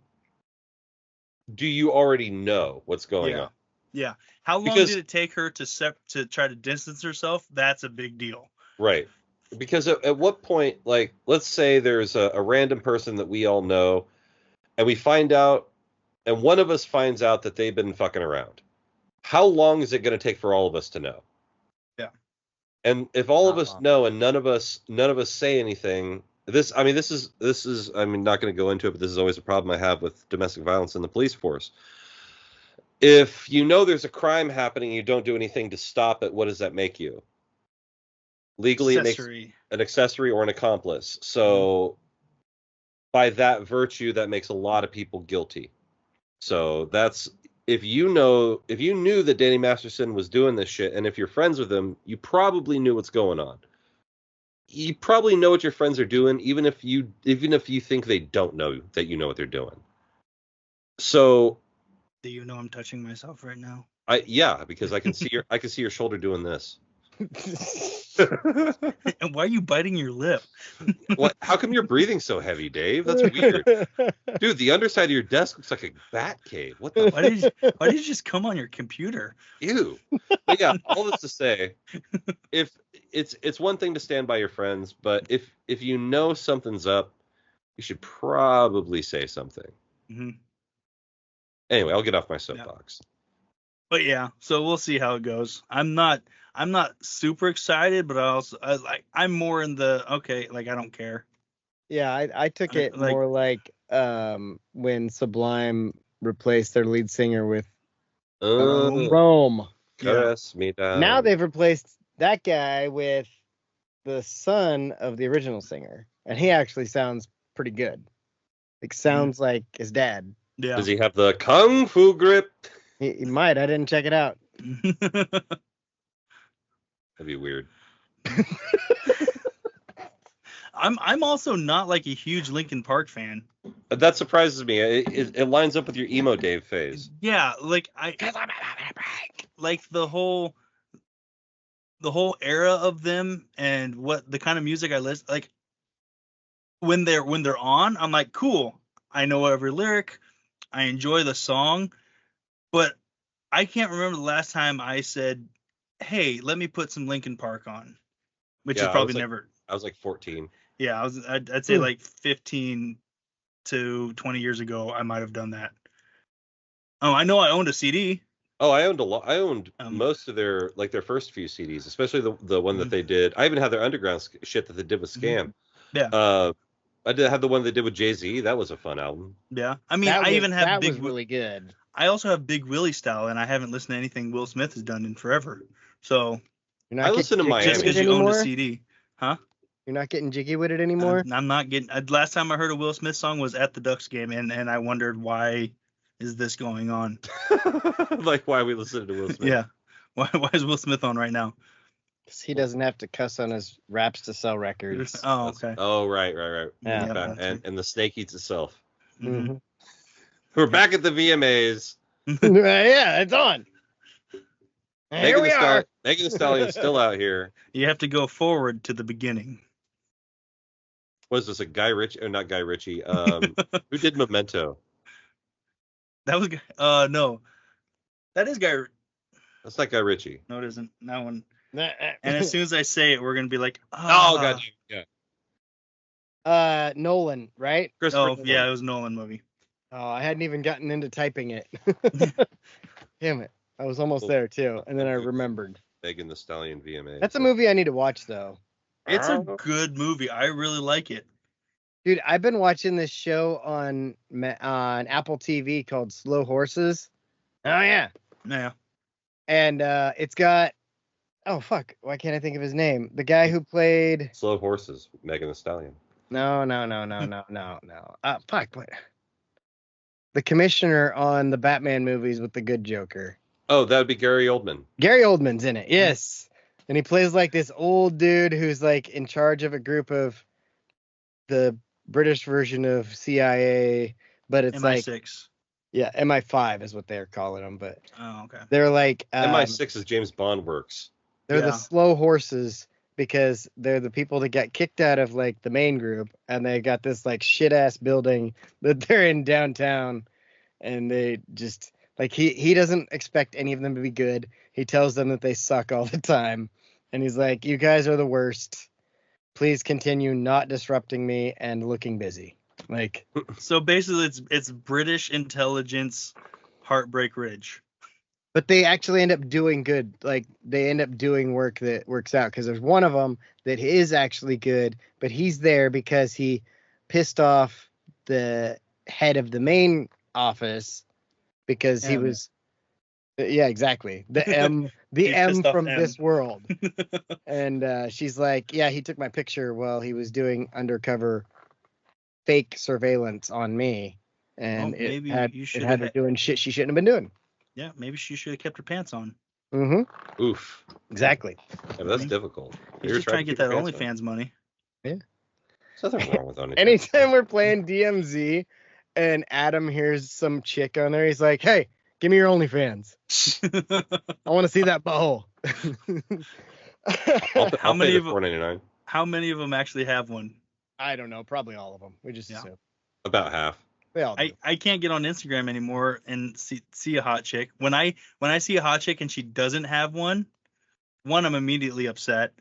A: do you already know what's going on?
B: Yeah. How long did it take her to try to distance herself? That's a big deal.
A: Right. Because at what point, like, let's say there's a random person that we all know, and we find out, and one of us finds out that they've been fucking around. How long is it going to take for all of us to know?
B: Yeah.
A: And if all of us know and none of us say anything, this is I'm not going to go into it, but this is always a problem I have with domestic violence in the police force. If you know there's a crime happening and you don't do anything to stop it, what does that make you? Legally, it makes an accessory or an accomplice. So by that virtue, that makes a lot of people guilty. So that's, if you knew that Danny Masterson was doing this shit, and if you're friends with him, you probably knew what's going on. You probably know what your friends are doing, even if you think they don't know that you know what they're doing. So,
B: do you know I'm touching myself right now?
A: Because I can see your shoulder doing this.
B: And why are you biting your lip?
A: What? How come you're breathing so heavy, Dave? That's weird. Dude, the underside of your desk looks like a bat cave. What the?
B: Why did you just come on your computer?
A: Ew. But yeah, all this to say, if it's one thing to stand by your friends, but if you know something's up, you should probably say something.
B: Mm-hmm.
A: Anyway, I'll get off my soapbox.
B: But yeah, so we'll see how it goes. I'm not super excited, but I'm more in the I don't care.
C: Yeah, I took it more like when Sublime replaced their lead singer with Rome.
A: Caress me down.
C: Now they've replaced that guy with the son of the original singer, and he actually sounds pretty good. Like sounds like his dad.
B: Yeah.
A: Does he have the kung fu grip?
C: He might. I didn't check it out.
A: That'd be weird.
B: I'm also not like a huge Linkin Park fan.
A: That surprises me. It lines up with your emo Dave phase.
B: Yeah, like like the whole era of them and what the kind of music I listen, like when they're on, I'm like, cool. I know every lyric. I enjoy the song, but I can't remember the last time I said, "Hey, let me put some Linkin Park on," which is probably never.
A: I was like 14.
B: Yeah, I'd say like 15 to 20 years ago, I might have done that. Oh, I know I owned a CD.
A: Oh, I owned a lot. I owned
B: Um,
A: most of their first few CDs, especially the one that they did. I even had their underground shit that they did with Scam.
B: Yeah.
A: I did have the one they did with Jay-Z. That was a fun album.
B: Yeah. I mean, I even have
C: that
B: Big.
C: was really good.
B: I also have Big Willie style, and I haven't listened to anything Will Smith has done in forever. So
C: You're not
A: I listen to
C: getting jiggy
A: Miami.
B: just
C: with it
B: because you owned a
C: anymore?
B: CD, huh?
C: You're not getting jiggy with it anymore?
B: I'm not getting. Last time I heard a Will Smith song was at the Ducks game, and I wondered why is this going on?
A: Like why we listened to Will Smith.
B: Yeah. Why is Will Smith on right now?
C: Because he doesn't have to cuss on his raps to sell records.
B: Oh, okay.
A: Oh, right.
C: Yeah.
A: And the snake eats itself.
B: Mm-hmm.
A: We're back at the VMAs.
C: Yeah, it's on. And here we are.
A: Megan Thee Stallion's still out here.
B: You have to go forward to the beginning.
A: What is this? A Guy Ritchie? Or not Guy Ritchie? Who did Memento?
B: That was no. That is Guy.
A: That's not Guy Ritchie.
B: No, it isn't. That one. And as soon as I say it, we're gonna be like,
A: Oh, God. Yeah.
C: Nolan, right?
A: Christopher
B: Oh, yeah, it was a Nolan movie.
C: Oh, I hadn't even gotten into typing it. Damn it. I was almost there too. And then I remembered.
A: Megan Thee Stallion VMA.
C: That's a movie I need to watch though.
B: It's a good movie. I really like it.
C: Dude, I've been watching this show on Apple TV called Slow Horses. Oh yeah.
B: Yeah.
C: And it's got fuck, why can't I think of his name? The guy who played
A: Slow Horses, Megan Thee Stallion.
C: No. Fuck, what? The commissioner on the Batman movies with the good Joker.
A: Oh, that would be Gary Oldman.
C: Gary Oldman's in it, yes. And he plays like this old dude who's like in charge of a group of the British version of CIA, but it's
B: MI6.
C: Yeah, MI5 is what they're calling them, but
B: Oh, okay.
C: they're like
A: MI6 is James Bond works.
C: They're the slow horses because they're the people that got kicked out of like the main group, and they got this like shit ass building that they're in downtown, and they just like he doesn't expect any of them to be good. He tells them that they suck all the time, and he's like, "You guys are the worst. Please continue not disrupting me and looking busy." Like,
B: so basically, it's British intelligence, Heartbreak Ridge.
C: but they actually end up doing good. Like, they end up doing work that works out because there's one of them that is actually good, but he's there because he pissed off the head of the main office because he was. Yeah, exactly. The M from this world. And she's like, yeah, he took my picture while he was doing undercover fake surveillance on me. And it had her doing shit she shouldn't have been doing.
B: Yeah, maybe she should have kept her pants on.
C: Mm-hmm.
A: Oof.
C: Exactly.
A: Yeah, that's difficult.
B: You're just trying to get that OnlyFans money.
C: Yeah.
A: There's nothing wrong with OnlyFans.
C: Anytime we're playing DMZ and Adam hears some chick on there, he's like, hey, give me your OnlyFans. I want to see that butthole.
B: How many of
A: $4.99?
B: How many of them actually have one?
C: I don't know. Probably all of them. We just assume.
A: About half.
C: They all do.
B: I can't get on Instagram anymore and see a hot chick. When I see a hot chick and she doesn't have one, I'm immediately upset.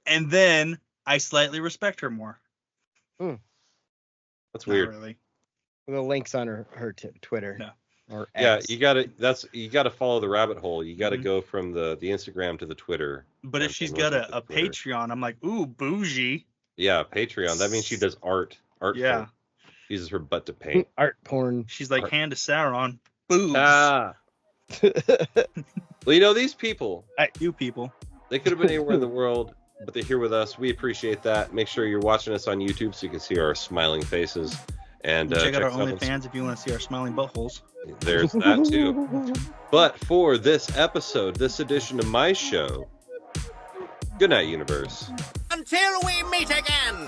B: And then I slightly respect her more.
A: That's weird.
B: Not really.
C: The links on her Twitter.
B: No.
C: Or
A: Yeah,
C: X.
A: you gotta follow the rabbit hole. You gotta go from the Instagram to the Twitter.
B: But if she's got a Patreon, I'm like, ooh, bougie.
A: Yeah, Patreon. That means she does art.
B: Yeah.
A: Uses her butt to paint.
C: Art porn.
B: She's like Hand to Sauron. Boobs.
A: Ah. Well, you know, these people.
B: You people.
A: They could have been anywhere in the world, but they're here with us. We appreciate that. Make sure you're watching us on YouTube so you can see our smiling faces. And
B: check out our OnlyFans if you want to see our smiling buttholes.
A: There's that too. But for this episode, this edition of my show, good night, universe.
F: Until we meet again.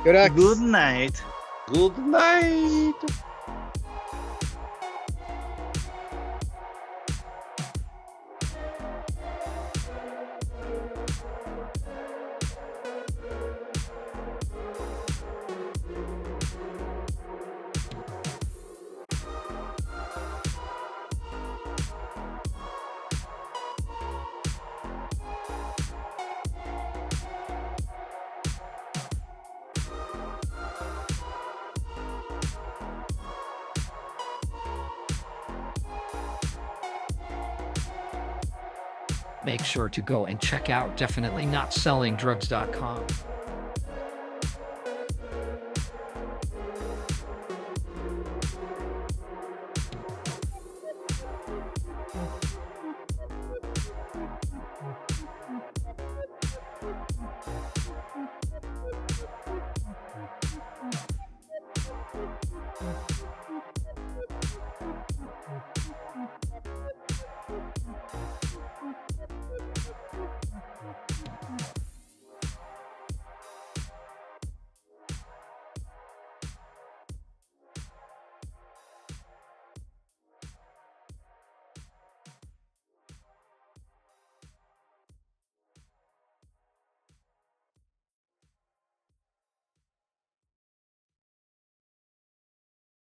C: Good night.
B: Good night.
A: Good night.
G: make sure to go and check out definitelynotsellingdrugs.com.